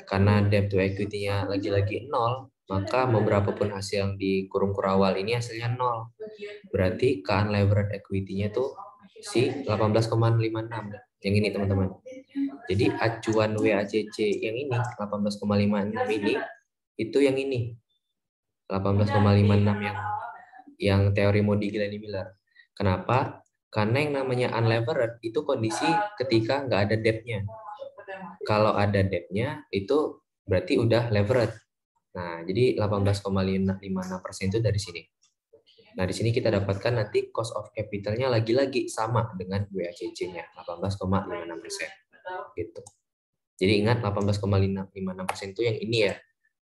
Karena debt to equity-nya lagi-lagi 0, maka beberapa pun hasil yang di kurung kurawal ini hasilnya 0. Berarti K unlevered equity-nya tuh si 18,56. Yang ini teman-teman. Jadi acuan WACC yang ini 18,56 ini itu yang ini. 18,56 yang teori Modigliani-Miller. Kenapa? Karena yang namanya unlevered itu kondisi ketika nggak ada debt-nya. Kalau ada debt-nya itu berarti udah levered. Nah, jadi 18,56% itu dari sini. Nah, di sini kita dapatkan nanti cost of capital-nya lagi-lagi sama dengan WACC-nya, 18,56%. Gitu. Jadi ingat 18,56% itu yang ini ya,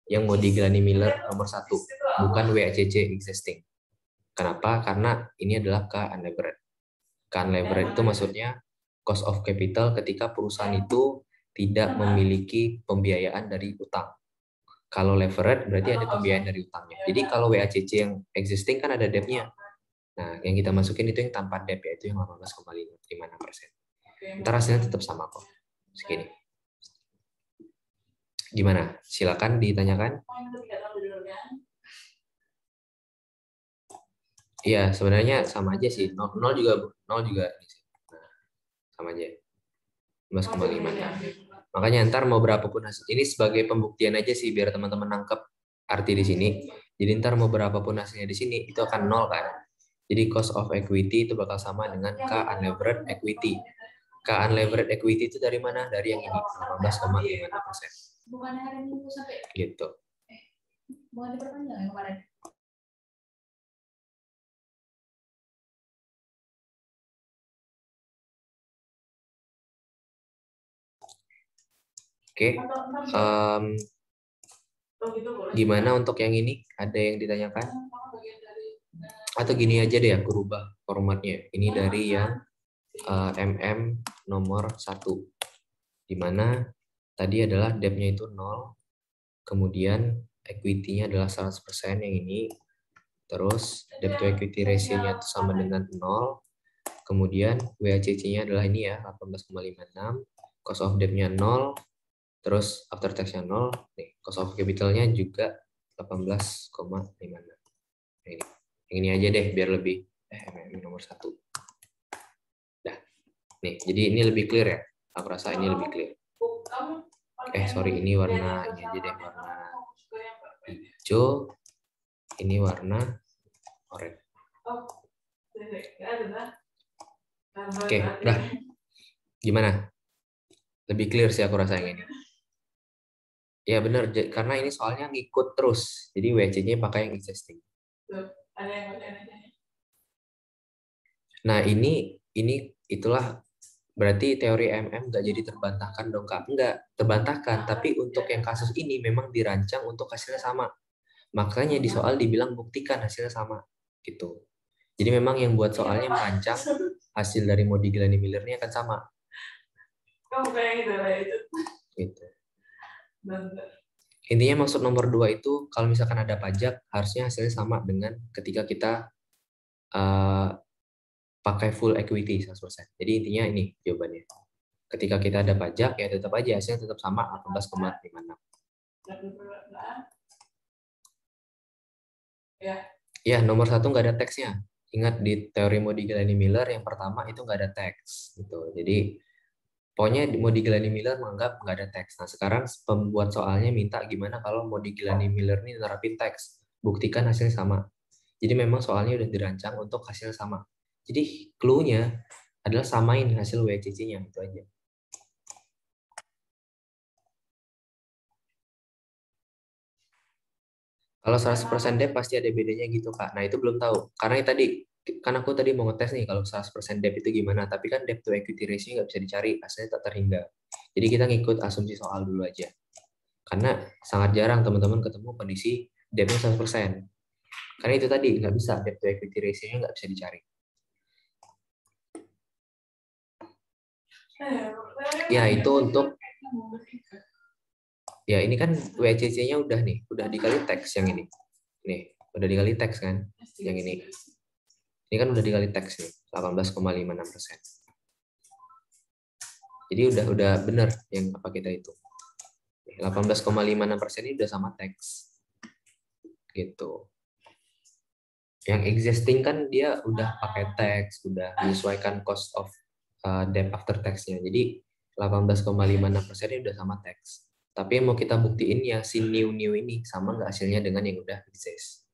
yang Modigliani-Miller nomor 1, bukan WACC existing. Kenapa? Karena ini adalah K unlevered. K unlevered itu maksudnya cost of capital ketika perusahaan itu tidak memiliki pembiayaan dari utang. Kalau levered berarti ada pembiayaan dari utangnya. Jadi kalau WACC yang existing kan ada debt-nya. Nah, yang kita masukin itu yang tanpa debt, yaitu yang 18,56%. Ntar hasilnya tetap sama kok. Segini. Gimana? Silakan ditanyakan. Iya, sebenarnya sama aja sih. 0 juga. Nah, sama aja. 11,5. Makanya ntar mau berapapun hasil. Ini sebagai pembuktian aja sih biar teman-teman nangkep arti di sini. Jadi ntar mau berapapun hasilnya di sini itu akan 0 kan. Jadi cost of equity itu bakal sama dengan K unlevered equity. K unlevered equity itu dari mana? Dari yang ini, 18,56%. Gitu. Oke. Gimana untuk yang ini? Ada yang ditanyakan? Atau gini aja deh, aku rubah formatnya. Ini dari yang MM nomor 1. Dimana tadi adalah debt-nya itu 0, kemudian equity-nya adalah 100% yang ini, terus debt to equity ratio-nya itu sama dengan 0, kemudian WACC-nya adalah ini ya, 18,56, cost of debt-nya 0, terus after tax-nya 0, nih, cost of capital-nya juga 18,56. Yang ini aja deh, biar lebih, MM nomor 1. Nih, jadi ini lebih clear ya. Aku rasa ini lebih clear. Sorry, ini warna ini aja deh, warna hijau. Ini warna oranye. Oke, udah. Gimana? Lebih clear sih aku rasa yang ini. Ya benar, karena ini soalnya ngikut terus. Jadi WC-nya pakai yang existing. Nah, ini itulah berarti teori MM nggak jadi terbantahkan dong, Kak? Nggak terbantahkan, tapi untuk yang kasus ini memang dirancang untuk hasilnya sama. Makanya di soal dibilang buktikan hasilnya sama. Gitu. Jadi memang yang buat soalnya merancang hasil dari Modigliani-Miller ini akan sama. Gitu. Intinya maksud nomor 2 itu, kalau misalkan ada pajak, harusnya hasilnya sama dengan ketika kita pakai full equity 100%. Jadi intinya ini jawabannya. Ketika kita ada pajak, ya tetap aja hasilnya tetap sama 18,56. Ya, nomor 1 nggak ada teksnya. Ingat di teori Modigliani-Miller yang pertama itu nggak ada teks. Gitu. Jadi pokoknya Modigliani-Miller menganggap nggak ada teks. Nah sekarang pembuat soalnya minta gimana kalau Modigliani-Miller ini nerapin teks. Buktikan hasilnya sama. Jadi memang soalnya udah dirancang untuk hasil sama. Jadi clue-nya adalah samain hasil WCC-nya, itu aja. Kalau 100% debt pasti ada bedanya gitu, Kak. Nah, itu belum tahu. Karena tadi, kan aku tadi mau ngetes nih kalau 100% debt itu gimana. Tapi kan debt to equity ratio nggak bisa dicari, hasilnya tak terhingga. Jadi kita ngikut asumsi soal dulu aja. Karena sangat jarang teman-teman ketemu kondisi debt-nya 100%. Karena itu tadi, nggak bisa, debt to equity ratio-nya nggak bisa dicari. Ya, itu untuk ya ini kan WCC-nya udah nih, udah dikali teks yang ini. Nih, udah dikali teks kan yang ini. Ini kan udah dikali teks nih, 18,56%. Jadi udah benar yang apa kita itu. 18,56% ini udah sama teks. Gitu. Yang existing kan dia udah pakai teks, udah menyesuaikan cost of debt after tax-nya. Jadi 18,56% ini udah sama teks. Tapi yang mau kita buktiin ya si new ini sama nggak hasilnya dengan yang udah exist.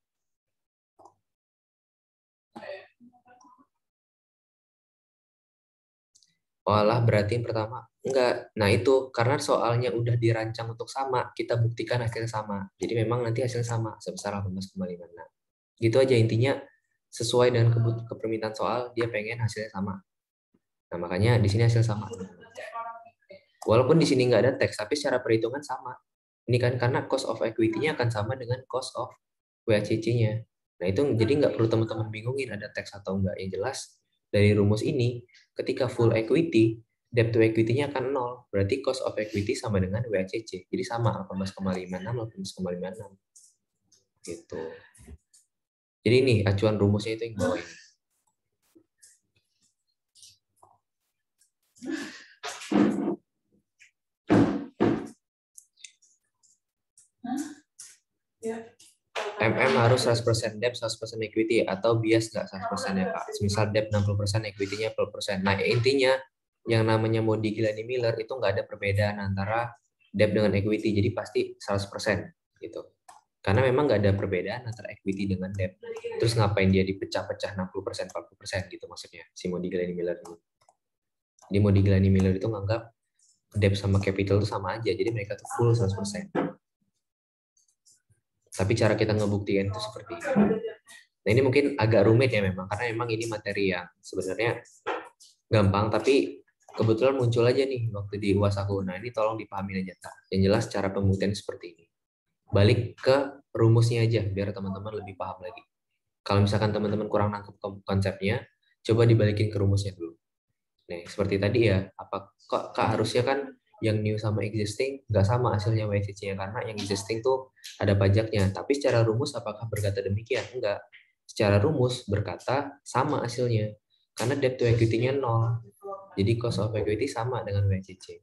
Walah berarti yang pertama enggak. Nah itu karena soalnya udah dirancang untuk sama, kita buktikan hasilnya sama. Jadi memang nanti hasilnya sama sebesar 18,56. Gitu aja intinya, sesuai dengan kepermintaan soal dia pengen hasilnya sama. Nah makanya di sini hasil sama. Walaupun di sini nggak ada teks, tapi secara perhitungan sama. Ini kan karena cost of equity-nya akan sama dengan cost of WACC-nya. Nah itu jadi nggak perlu teman-teman bingungin ada teks atau enggak. Yang jelas dari rumus ini, ketika full equity, debt to equity-nya akan 0. Berarti cost of equity sama dengan WACC. Jadi sama 18,56, 18,56. Gitu. Jadi ini acuan rumusnya itu yang bawah ini. MM harus 100% debt, 100% equity, atau bias nggak 100% ya Pak. Misal debt 60%, equity-nya 40%. Nah intinya yang namanya Modigliani-Miller itu nggak ada perbedaan antara debt dengan equity, jadi pasti 100% gitu. Karena memang nggak ada perbedaan antara equity dengan debt. Terus ngapain dia dipecah-pecah 60%, 40% gitu maksudnya, si Modigliani-Miller ini. Jadi Modigliani-Miller itu nganggap debt sama capital itu sama aja, jadi mereka tuh full 100%. Tapi cara kita ngebuktiin itu seperti ini. Nah ini mungkin agak rumit ya memang, karena memang ini materi yang sebenarnya gampang, tapi kebetulan muncul aja nih waktu di UAS aku. Nah, ini tolong dipahami aja, tak. Yang jelas cara pembuktian seperti ini. Balik ke rumusnya aja, biar teman-teman lebih paham lagi. Kalau misalkan teman-teman kurang nangkep konsepnya, coba dibalikin ke rumusnya dulu. Nih, seperti tadi ya, apa kok harusnya kan yang new sama existing nggak sama hasilnya WCC-nya, karena yang existing tuh ada pajaknya. Tapi secara rumus apakah berkata demikian? Enggak. Secara rumus berkata sama hasilnya. Karena debt to equity-nya 0. Jadi cost of equity sama dengan WCC.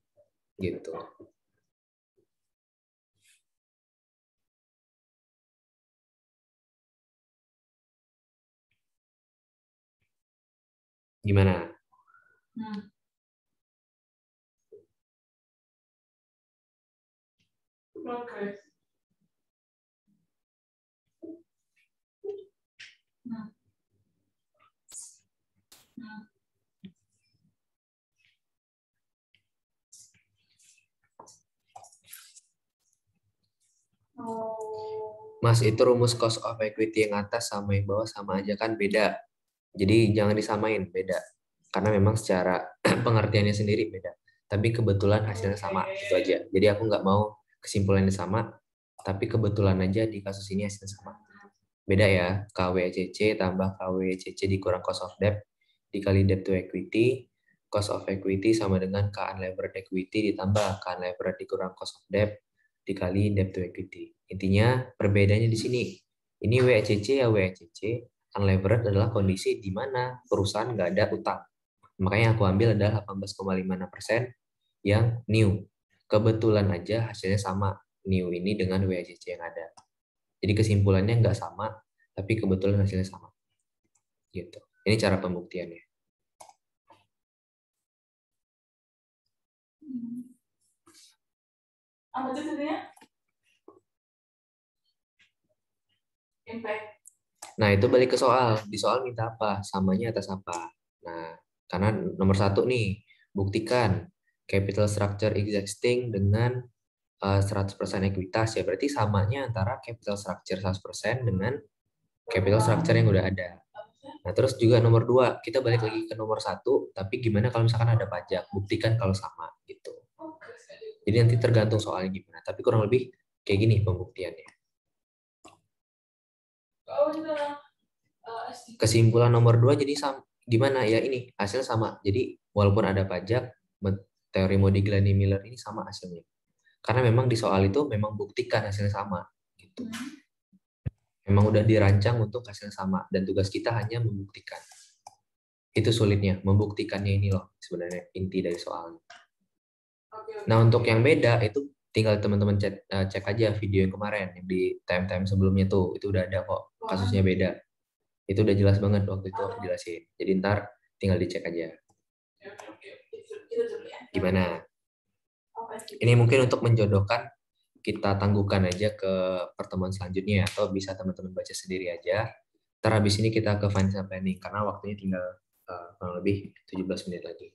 Gitu. Gimana? Oke. Mas, itu rumus cost of equity yang atas sama yang bawah sama aja kan? Beda. Jadi jangan disamain, beda. Karena memang secara pengertiannya sendiri beda. Tapi kebetulan hasilnya sama, itu aja. Jadi aku nggak mau kesimpulannya sama, tapi kebetulan aja di kasus ini hasilnya sama. Beda ya, KWCC tambah KWCC dikurang cost of debt dikali debt to equity, cost of equity sama dengan K unlevered equity ditambah K unlevered dikurang cost of debt dikali debt to equity. Intinya perbedaannya di sini. Ini WCC ya WCC, unlevered adalah kondisi di mana perusahaan nggak ada utang. Makanya aku ambil adalah 18,56% yang new. Kebetulan aja hasilnya sama new ini dengan WCC yang ada. Jadi kesimpulannya nggak sama, tapi kebetulan hasilnya sama. Gitu. Ini cara pembuktiannya. Apa itu tadinya? Impact. Nah, itu balik ke soal. Di soal minta apa? Samanya atas apa? Nah, karena nomor 1 nih, buktikan capital structure existing dengan 100% ekuitas. Ya, berarti samanya antara capital structure 100% dengan capital structure yang udah ada. Nah, terus juga nomor 2, kita balik lagi ke nomor 1, tapi gimana kalau misalkan ada pajak? Buktikan kalau sama, gitu. Jadi nanti tergantung soalnya gimana. Tapi kurang lebih kayak gini pembuktiannya. Kesimpulan nomor 2 jadi gimana ya, ini hasil sama. Jadi walaupun ada pajak, teori Modigliani-Miller ini sama hasilnya. Karena memang di soal itu memang buktikan hasilnya sama. Gitu. Memang udah dirancang untuk hasilnya sama dan tugas kita hanya membuktikan. Itu sulitnya, membuktikannya ini loh sebenarnya inti dari soalnya. Nah, untuk yang beda itu tinggal teman-teman cek aja video yang kemarin yang di time-time sebelumnya tuh, itu udah ada kok kasusnya beda. Itu udah jelas banget waktu itu aku jelasin. Jadi ntar tinggal dicek aja. Gimana? Ini mungkin untuk menjodohkan, kita tangguhkan aja ke pertemuan selanjutnya atau bisa teman-teman baca sendiri aja. Ntar habis ini kita ke financial planning karena waktunya tinggal kurang lebih 17 menit lagi.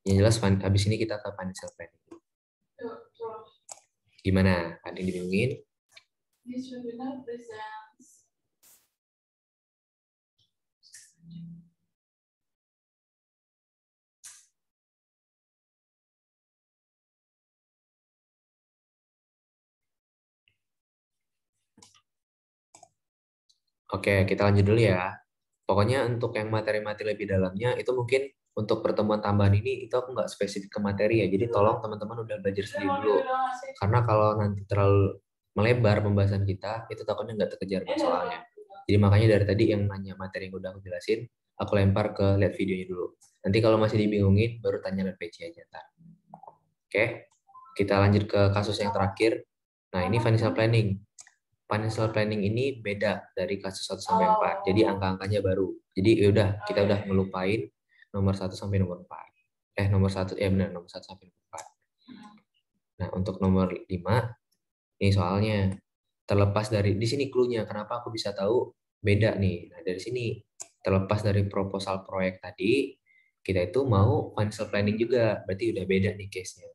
Yang jelas habis ini kita ke financial planning. Gimana? Ada yang dibingungin? Oke, kita lanjut dulu ya. Pokoknya untuk yang materi-materi lebih dalamnya itu mungkin untuk pertemuan tambahan ini itu aku nggak spesifik ke materi ya. Jadi tolong teman-teman udah belajar sendiri dulu. Karena kalau nanti terlalu melebar pembahasan kita, itu takutnya nggak terkejar soalnya. Jadi makanya dari tadi yang nanya materi yang udah aku jelasin, aku lempar ke lihat videonya dulu. Nanti kalau masih dibingungin, baru tanya lewat PC aja ntar. Oke, kita lanjut ke kasus yang terakhir. Nah, ini financial planning. Financial planning ini beda dari kasus 1 sampai 4. Jadi angka-angkanya baru. Jadi yaudah, kita udah ngelupain nomor 1 sampai nomor 4. Nomor 1, ya benar, nomor 1 sampai nomor 4. Nah, untuk nomor 5, ini soalnya terlepas dari, di sini clue-nya, kenapa aku bisa tahu beda nih. Nah, dari sini, terlepas dari proposal proyek tadi, kita itu mau financial planning juga, berarti udah beda nih case-nya.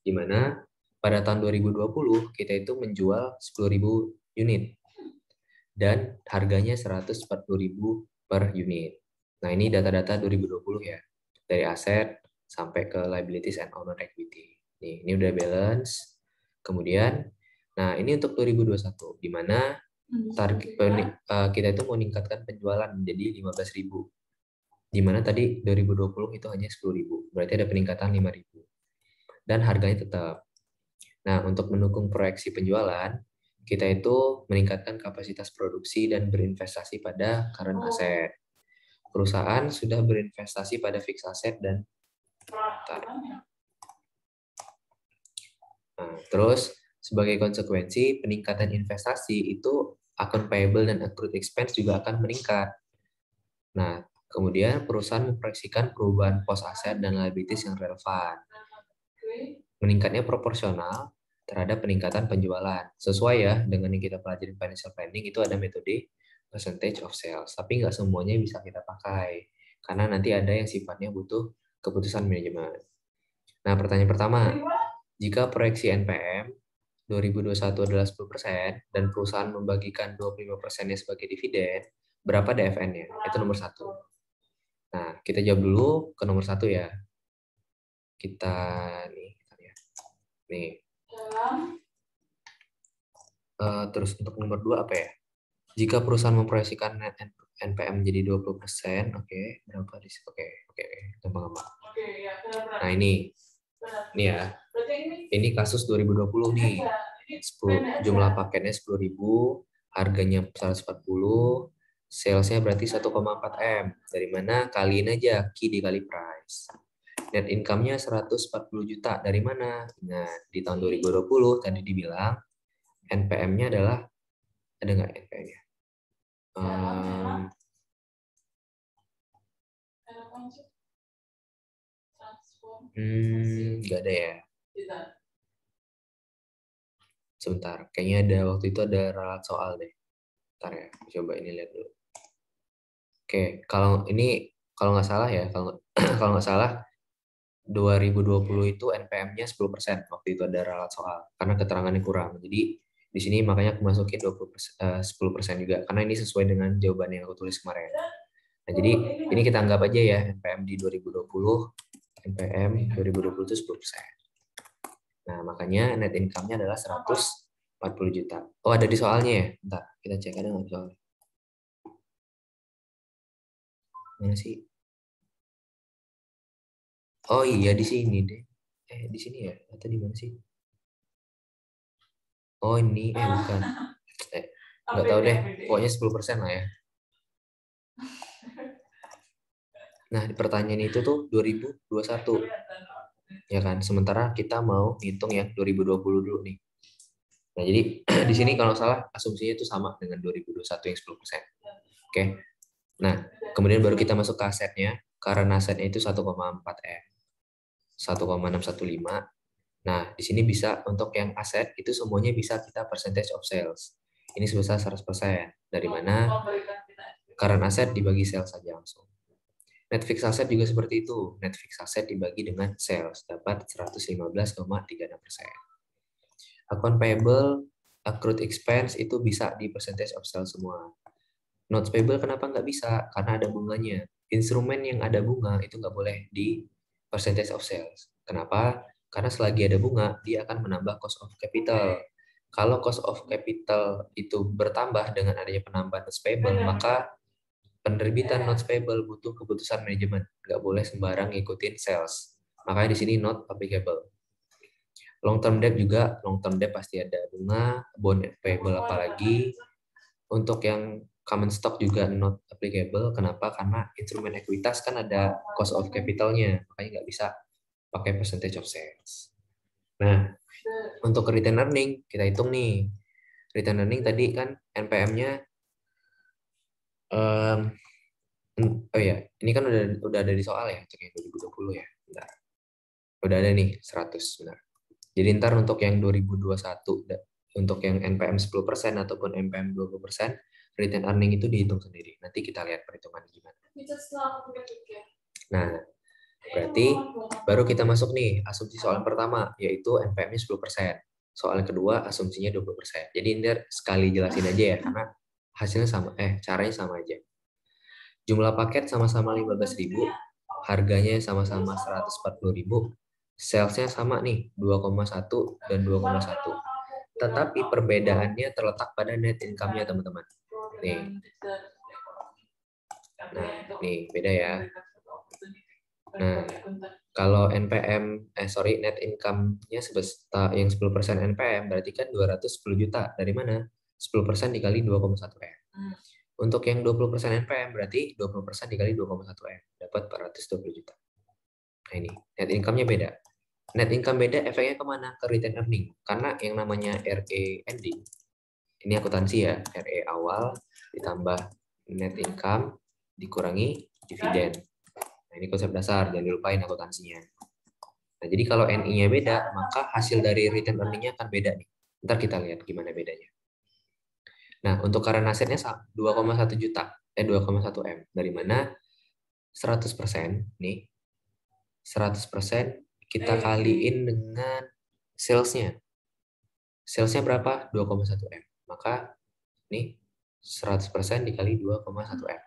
Dimana pada tahun 2020 kita itu menjual 10.000 unit dan harganya 140.000 per unit. Nah, ini data-data 2020 ya, dari aset sampai ke liabilities and owner equity. Nih, ini udah balance. Kemudian, nah ini untuk 2021, di mana target kita itu mau meningkatkan penjualan menjadi 15.000. Di mana tadi 2020 itu hanya 10.000. Berarti ada peningkatan 5.000. Dan harganya tetap. Nah, untuk mendukung proyeksi penjualan, kita itu meningkatkan kapasitas produksi dan berinvestasi pada current asset. Perusahaan sudah berinvestasi pada fixed asset dan nah, terus sebagai konsekuensi peningkatan investasi itu account payable dan accrued expense juga akan meningkat. Nah, kemudian perusahaan memproyeksikan perubahan pos aset dan liabilities yang relevan. Meningkatnya proporsional terhadap peningkatan penjualan. Sesuai ya dengan yang kita pelajari financial planning, itu ada metode percentage of sales. Tapi nggak semuanya bisa kita pakai. Karena nanti ada yang sifatnya butuh keputusan manajemen. Nah, pertanyaan pertama, jika proyeksi NPM 2021 adalah 10% dan perusahaan membagikan 25%-nya sebagai dividen, berapa DFN-nya? Itu nomor 1. Nah, kita jawab dulu ke nomor 1 ya. Kita nih. Terus untuk nomor 2 apa ya? Jika perusahaan memproyeksikan net NPM jadi 20%, oke, berapa di situ? Oke, gampang-gampang. Nah, ini ya. Ini kasus 2020 nih. 10, jumlah paketnya 10.000, harganya 140, salesnya berarti 1,4 M. Dari mana? Kaliin aja Q dikali price. Net income-nya 140 juta. Dari mana? Nah, di tahun 2020 tadi dibilang NPM-nya adalah, ada nggak NPM-nya? Nggak ada ya. Sebentar, kayaknya ada waktu itu ada ralat soal deh. Bentar ya, coba ini lihat dulu. Oke, kalau nggak salah ya, kalau nggak salah 2020 itu NPM-nya 10%, waktu itu ada ralat soal karena keterangannya kurang. Jadi di sini makanya aku masukin 10% juga karena ini sesuai dengan jawaban yang aku tulis kemarin. Nah, jadi ini kita anggap aja ya NPM di 2020, NPM 2020 itu 10%. Nah, makanya net income-nya adalah 140 juta. Oh, ada di soalnya ya? Bentar, kita cek ada nggak soalnya. Mana sih? Oh iya, di sini deh. Di sini ya? Atau di mana sih? Oh, ini, bukan. Nggak tahu deh, pokoknya 10% lah ya. Nah, di pertanyaan itu tuh 2021. Ya kan? Sementara kita mau hitung yang 2020 dulu nih. Nah, jadi di sini kalau salah asumsinya itu sama dengan 2021 yang 10%. Oke. Nah, kemudian baru kita masuk ke asetnya. Karena asetnya itu 1,4 M. 1,615. Nah, di sini bisa untuk yang aset itu semuanya bisa kita percentage of sales. Ini sebesar 100%. Dari mana? Current aset dibagi sales saja langsung. Net fixed asset juga seperti itu. Net fixed asset dibagi dengan sales dapat 115,36%. Account payable, accrued expense itu bisa di percentage of sales semua. Notes payable kenapa nggak bisa? Karena ada bunganya. Instrumen yang ada bunga itu nggak boleh di percentage of sales. Kenapa? Karena selagi ada bunga, dia akan menambah cost of capital. Kalau cost of capital itu bertambah dengan adanya penambahan notes payable, maka penerbitan notes payable butuh keputusan manajemen. Nggak boleh sembarang ngikutin sales. Makanya di sini not applicable. Long term debt juga, long term debt pasti ada bunga, bond payable apalagi. Untuk yang common stock juga not applicable. Kenapa? Karena instrumen ekuitas kan ada cost of capitalnya, makanya nggak bisa pakai percentage of sales. Nah, untuk return earning, kita hitung nih. Return earning tadi kan NPM-nya, oh ya, ini kan udah ada di soal ya, cek yang 2020 ya. Bentar. Udah ada nih, 100, benar. Jadi ntar untuk yang 2021, untuk yang NPM 10% ataupun NPM 20%, return earning itu dihitung sendiri. Nanti kita lihat perhitungan gimana. Nah, berarti baru kita masuk nih asumsi soal pertama, yaitu NPM-nya 10%. Soal kedua asumsinya 20%. Jadi ini sekali jelasin aja ya, karena hasilnya sama, caranya sama aja. Jumlah paket sama-sama 15.000. harganya sama-sama 140.000, salesnya sama nih 2,1 dan 2,1. Tetapi perbedaannya terletak pada net income-nya teman-teman. Nih. Nah, nih beda ya. Nah, kalau net income-nya yang 10% NPM berarti kan 210 juta. Dari mana? 10% dikali 2,1 M. Untuk yang 20% NPM berarti 20% dikali 2,1 M. Dapat 420 juta. Nah ini, net income-nya beda. Net income beda, efeknya kemana? Ke return earning. Karena yang namanya RE ending, ini akuntansi ya, RE awal ditambah net income dikurangi dividen. Nah, ini konsep dasar, jangan dilupain akuntansinya. Nah, jadi kalau NI-nya beda, maka hasil dari return earning-nya akan beda nih. Ntar kita lihat gimana bedanya. Nah, untuk current asset-nya 2,1 juta, 2,1 M. Dari mana? 100% nih. 100% kita kaliin dengan sales-nya. Sales-nya berapa? 2,1 M. Maka nih 100% dikali 2,1 M.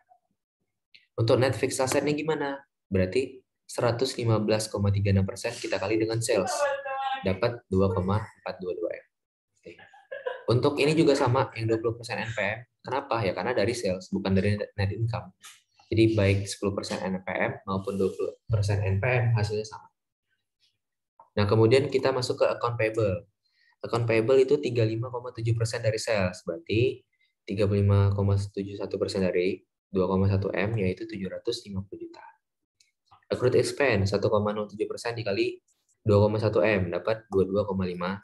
Untuk net fixed asset-nya gimana? Berarti 115,36% kita kali dengan sales. Dapat 2,422 M. Untuk ini juga sama, yang 20% NPM. Kenapa? Ya karena dari sales, bukan dari net income. Jadi baik 10% NPM maupun 20% NPM hasilnya sama. Nah, kemudian kita masuk ke account payable. Account payable itu 35,7% dari sales, berarti 35,71% dari 2,1 M, yaitu 750 juta. Accrued expense 1,07% dikali 2,1 M, dapat 22,5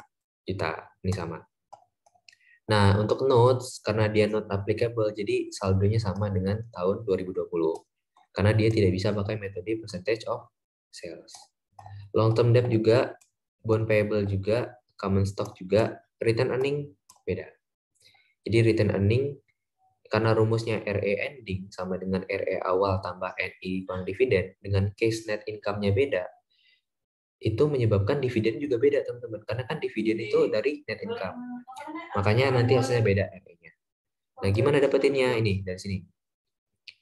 juta. Ini sama. Nah, untuk notes, karena dia not applicable, jadi saldonya sama dengan tahun 2020. Karena dia tidak bisa pakai metode percentage of sales. Long term debt juga, bond payable juga, common stock juga, return earning beda. Jadi return earning karena rumusnya RE ending sama dengan RE awal tambah NI kurang dividen dengan case net income-nya beda, itu menyebabkan dividen juga beda teman-teman. Karena kan dividen itu dari net income. Makanya nanti hasilnya beda RE-nya. Nah, gimana dapetinnya? Ini dari sini.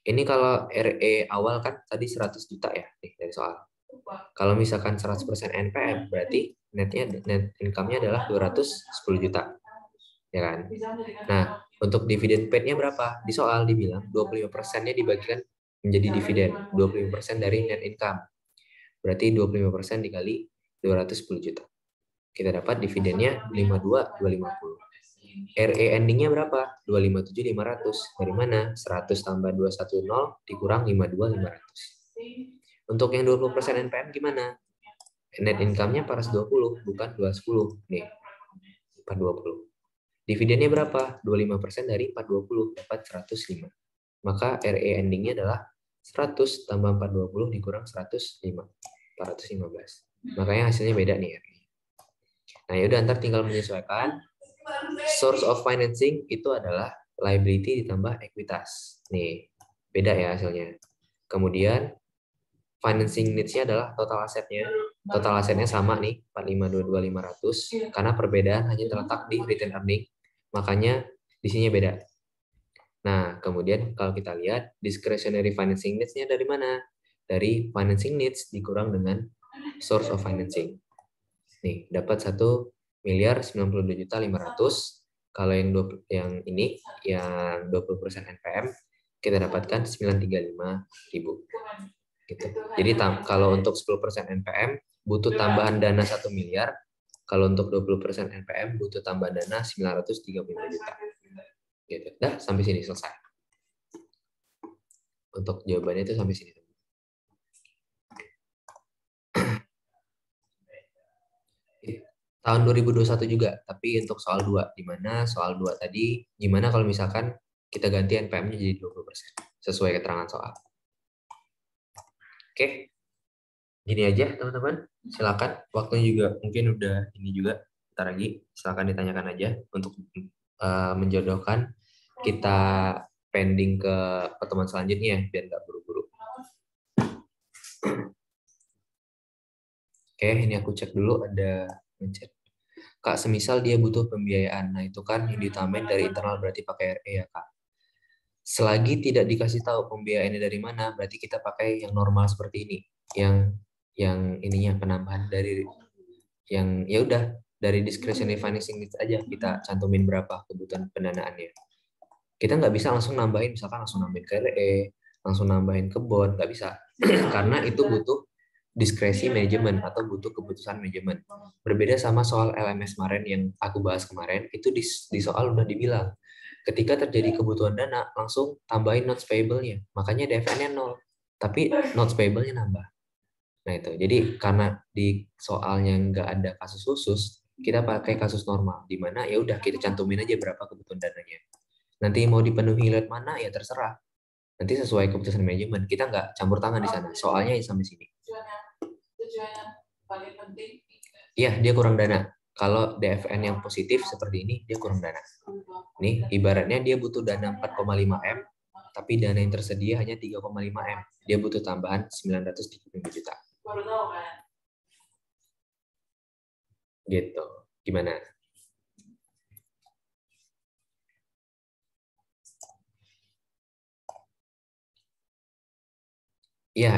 Ini kalau RE awal kan tadi 100 juta ya, nih dari soal. Kalau misalkan 100% NPM, berarti net income-nya adalah 210 juta. Ya kan? Nah, untuk dividen paid-nya berapa? Di soal dibilang 25%-nya dibagikan menjadi dividen. 25% dari net income. Berarti 25% dikali 210 juta. Kita dapat dividennya 52.250. RE ending-nya berapa? 257.500. Dari mana? 100 tambah 210 dikurang 52.500. Untuk yang 20% NPM gimana? Net income-nya 420, bukan 210. Nih, 420. Dividennya berapa? 25% dari 420, dapat 105. Maka RE ending-nya adalah 100 tambah 420 dikurang 105. 415. Makanya hasilnya beda nih ya. Nah, yaudah ntar tinggal menyesuaikan. Source of financing itu adalah liability ditambah ekuitas. Nih, beda ya hasilnya. Kemudian financing needs-nya adalah total asetnya. Total asetnya sama nih, 4522.500. Karena perbedaan hanya terletak di return earning. Makanya di sini beda. Nah, kemudian kalau kita lihat discretionary financing needs-nya dari mana? Dari financing needs dikurang dengan source of financing. Nih, dapat 1.092.500. Kalau yang ini yang 20% NPM kita dapatkan 935.000. Gitu. Jadi kalau untuk 10% NPM butuh tambahan dana 1 miliar. Kalau untuk 20% NPM butuh tambahan dana 935 juta. Gitu. Dah, sampai sini selesai. Untuk jawabannya itu sampai sini. Tahun 2021 juga, tapi untuk soal 2, di mana soal 2 tadi, gimana kalau misalkan kita ganti NPM-nya jadi 20%, sesuai keterangan soal. Oke, gini aja teman-teman, silakan, waktunya juga mungkin udah ini juga, ntar lagi, silakan ditanyakan aja untuk menjodohkan kita pending ke pertemuan selanjutnya, biar nggak buru-buru. Oke, ini aku cek dulu ada ngechat. Kak, semisal dia butuh pembiayaan, nah itu kan yang ditambahin dari internal berarti pakai RE ya Kak. Selagi tidak dikasih tahu pembiayaannya dari mana, berarti kita pakai yang normal seperti ini. Yang ininya penambahan dari yang ya udah dari discretionary financing itu aja kita cantumin berapa kebutuhan pendanaannya. Kita nggak bisa langsung nambahin, misalkan langsung nambahin ke RE, langsung nambahin ke bond, nggak bisa. Karena itu butuh diskresi manajemen atau butuh keputusan manajemen. Berbeda sama soal LMS kemarin yang aku bahas kemarin, itu di soal udah dibilang, ketika terjadi kebutuhan dana, langsung tambahin notes payable-nya. Makanya DFN-nya 0, tapi notes payable-nya nambah. Nah itu, jadi karena di soalnya nggak ada kasus khusus, kita pakai kasus normal, di mana ya udah kita cantumin aja berapa kebutuhan dananya. Nanti mau dipenuhi lewat mana ya terserah. Nanti sesuai keputusan manajemen, kita nggak campur tangan di sana. Soalnya ya sampai sini. Tujuan paling penting. Iya, dia kurang dana. Kalau DFN yang positif seperti ini, dia kurang dana. Nih, ibaratnya dia butuh dana 4,5 M, tapi dana yang tersedia hanya 3,5 M. Dia butuh tambahan 935 juta. Baru tahu kan? Gitu. Gimana? Iya,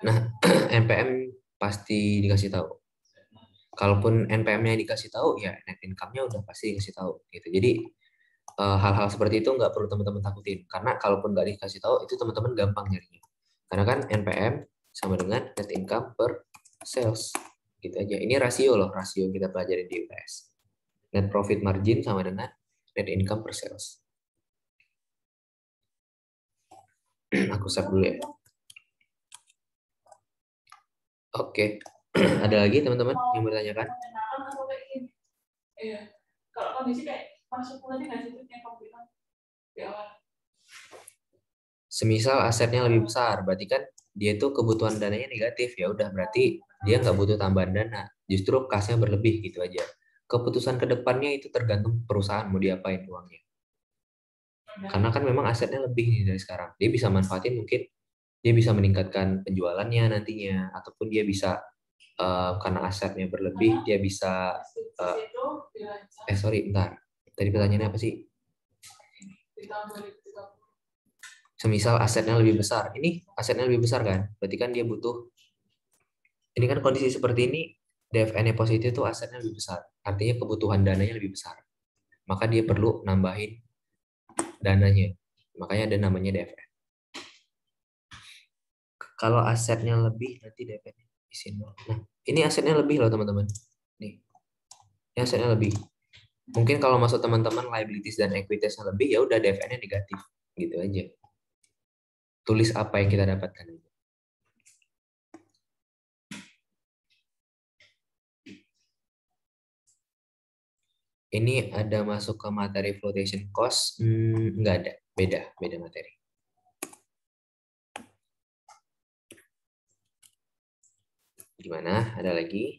nah NPM pasti dikasih tahu. Kalaupun NPM-nya dikasih tahu, ya net income-nya udah pasti dikasih tahu. Gitu. Jadi hal-hal seperti itu nggak perlu teman-teman takutin. Karena kalaupun nggak dikasih tahu, itu teman-teman gampang nyarinya. Karena kan NPM sama dengan net income per sales. Gitu aja. Ini rasio loh, rasio kita pelajari di UTS. Net profit margin sama dengan net income per sales. Aku save dulu ya. Oke. Ada lagi teman-teman yang mau ditanyakan? Iya. Kalau kondisi kayak masuk tadi nggak sih yang kamu bilang di awal? Semisal asetnya lebih besar, berarti kan dia itu kebutuhan dananya negatif, ya udah berarti dia nggak butuh tambahan dana, justru kasnya berlebih gitu aja. Keputusan kedepannya itu tergantung perusahaan mau diapain uangnya. Karena kan memang asetnya lebih nih dari sekarang, dia bisa manfaatin mungkin dia bisa meningkatkan penjualannya nantinya, ataupun dia bisa karena asetnya berlebih dia bisa sorry bentar, tadi pertanyaannya apa sih? Semisal asetnya lebih besar, ini asetnya lebih besar kan, berarti kan dia butuh, ini kan kondisi seperti ini, DFN-nya positif itu asetnya lebih besar, artinya kebutuhan dananya lebih besar, maka dia perlu nambahin dananya, makanya ada namanya DFN. Kalau asetnya lebih, nanti DFN-nya isi nol. Nah, ini asetnya lebih loh teman-teman, nih, ini asetnya lebih. Mungkin kalau masuk teman-teman liabilities dan equities-nya lebih, ya udah DFN-nya negatif, gitu aja. Tulis apa yang kita dapatkan. Ini ada masuk ke materi flotation cost? Nggak ada, beda materi. Gimana? Ada lagi?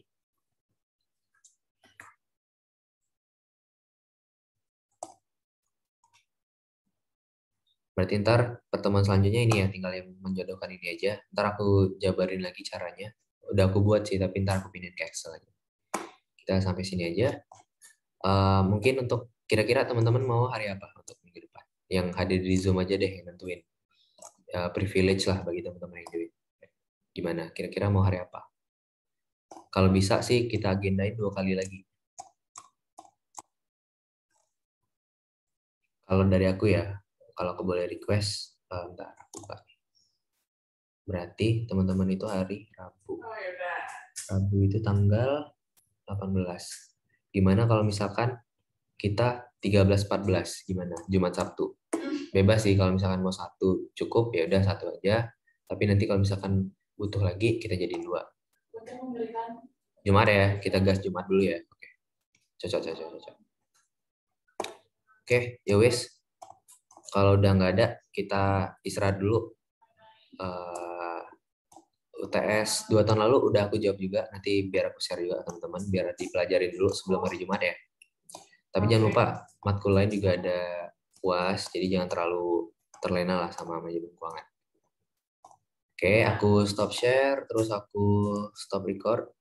Berarti ntar pertemuan selanjutnya ini ya, tinggal yang menjodohkan ini aja. Ntar aku jabarin lagi caranya. Udah aku buat sih, tapi ntar aku pindahin ke Excel aja. Kita sampai sini aja. Mungkin untuk kira-kira teman-teman mau hari apa untuk minggu depan? Yang hadir di Zoom aja deh yang nentuin. Privilege lah bagi teman-teman yang join. Gimana? Kira-kira mau hari apa? Kalau bisa sih kita agendain 2 kali lagi. Kalau dari aku ya, kalau aku boleh request, bentar, aku buka. Berarti teman-teman itu hari Rabu. Rabu itu tanggal 18. Gimana kalau misalkan kita 13-14, gimana? Jumat Sabtu. Bebas sih kalau misalkan mau satu cukup ya udah satu aja. Tapi nanti kalau misalkan butuh lagi kita jadi 2. Jumat ya, kita gas Jumat dulu ya. Oke. Cocok. Oke, ya wis. Kalau udah nggak ada, kita istirahat dulu. UTS 2 tahun lalu udah aku jawab juga. Nanti biar aku share juga teman-teman, biar dipelajarin dulu sebelum hari Jumat ya. Tapi jangan lupa, matkul lain juga ada UAS, jadi jangan terlalu terlena lah sama manajemen keuangan. Oke, aku stop share, terus aku stop record.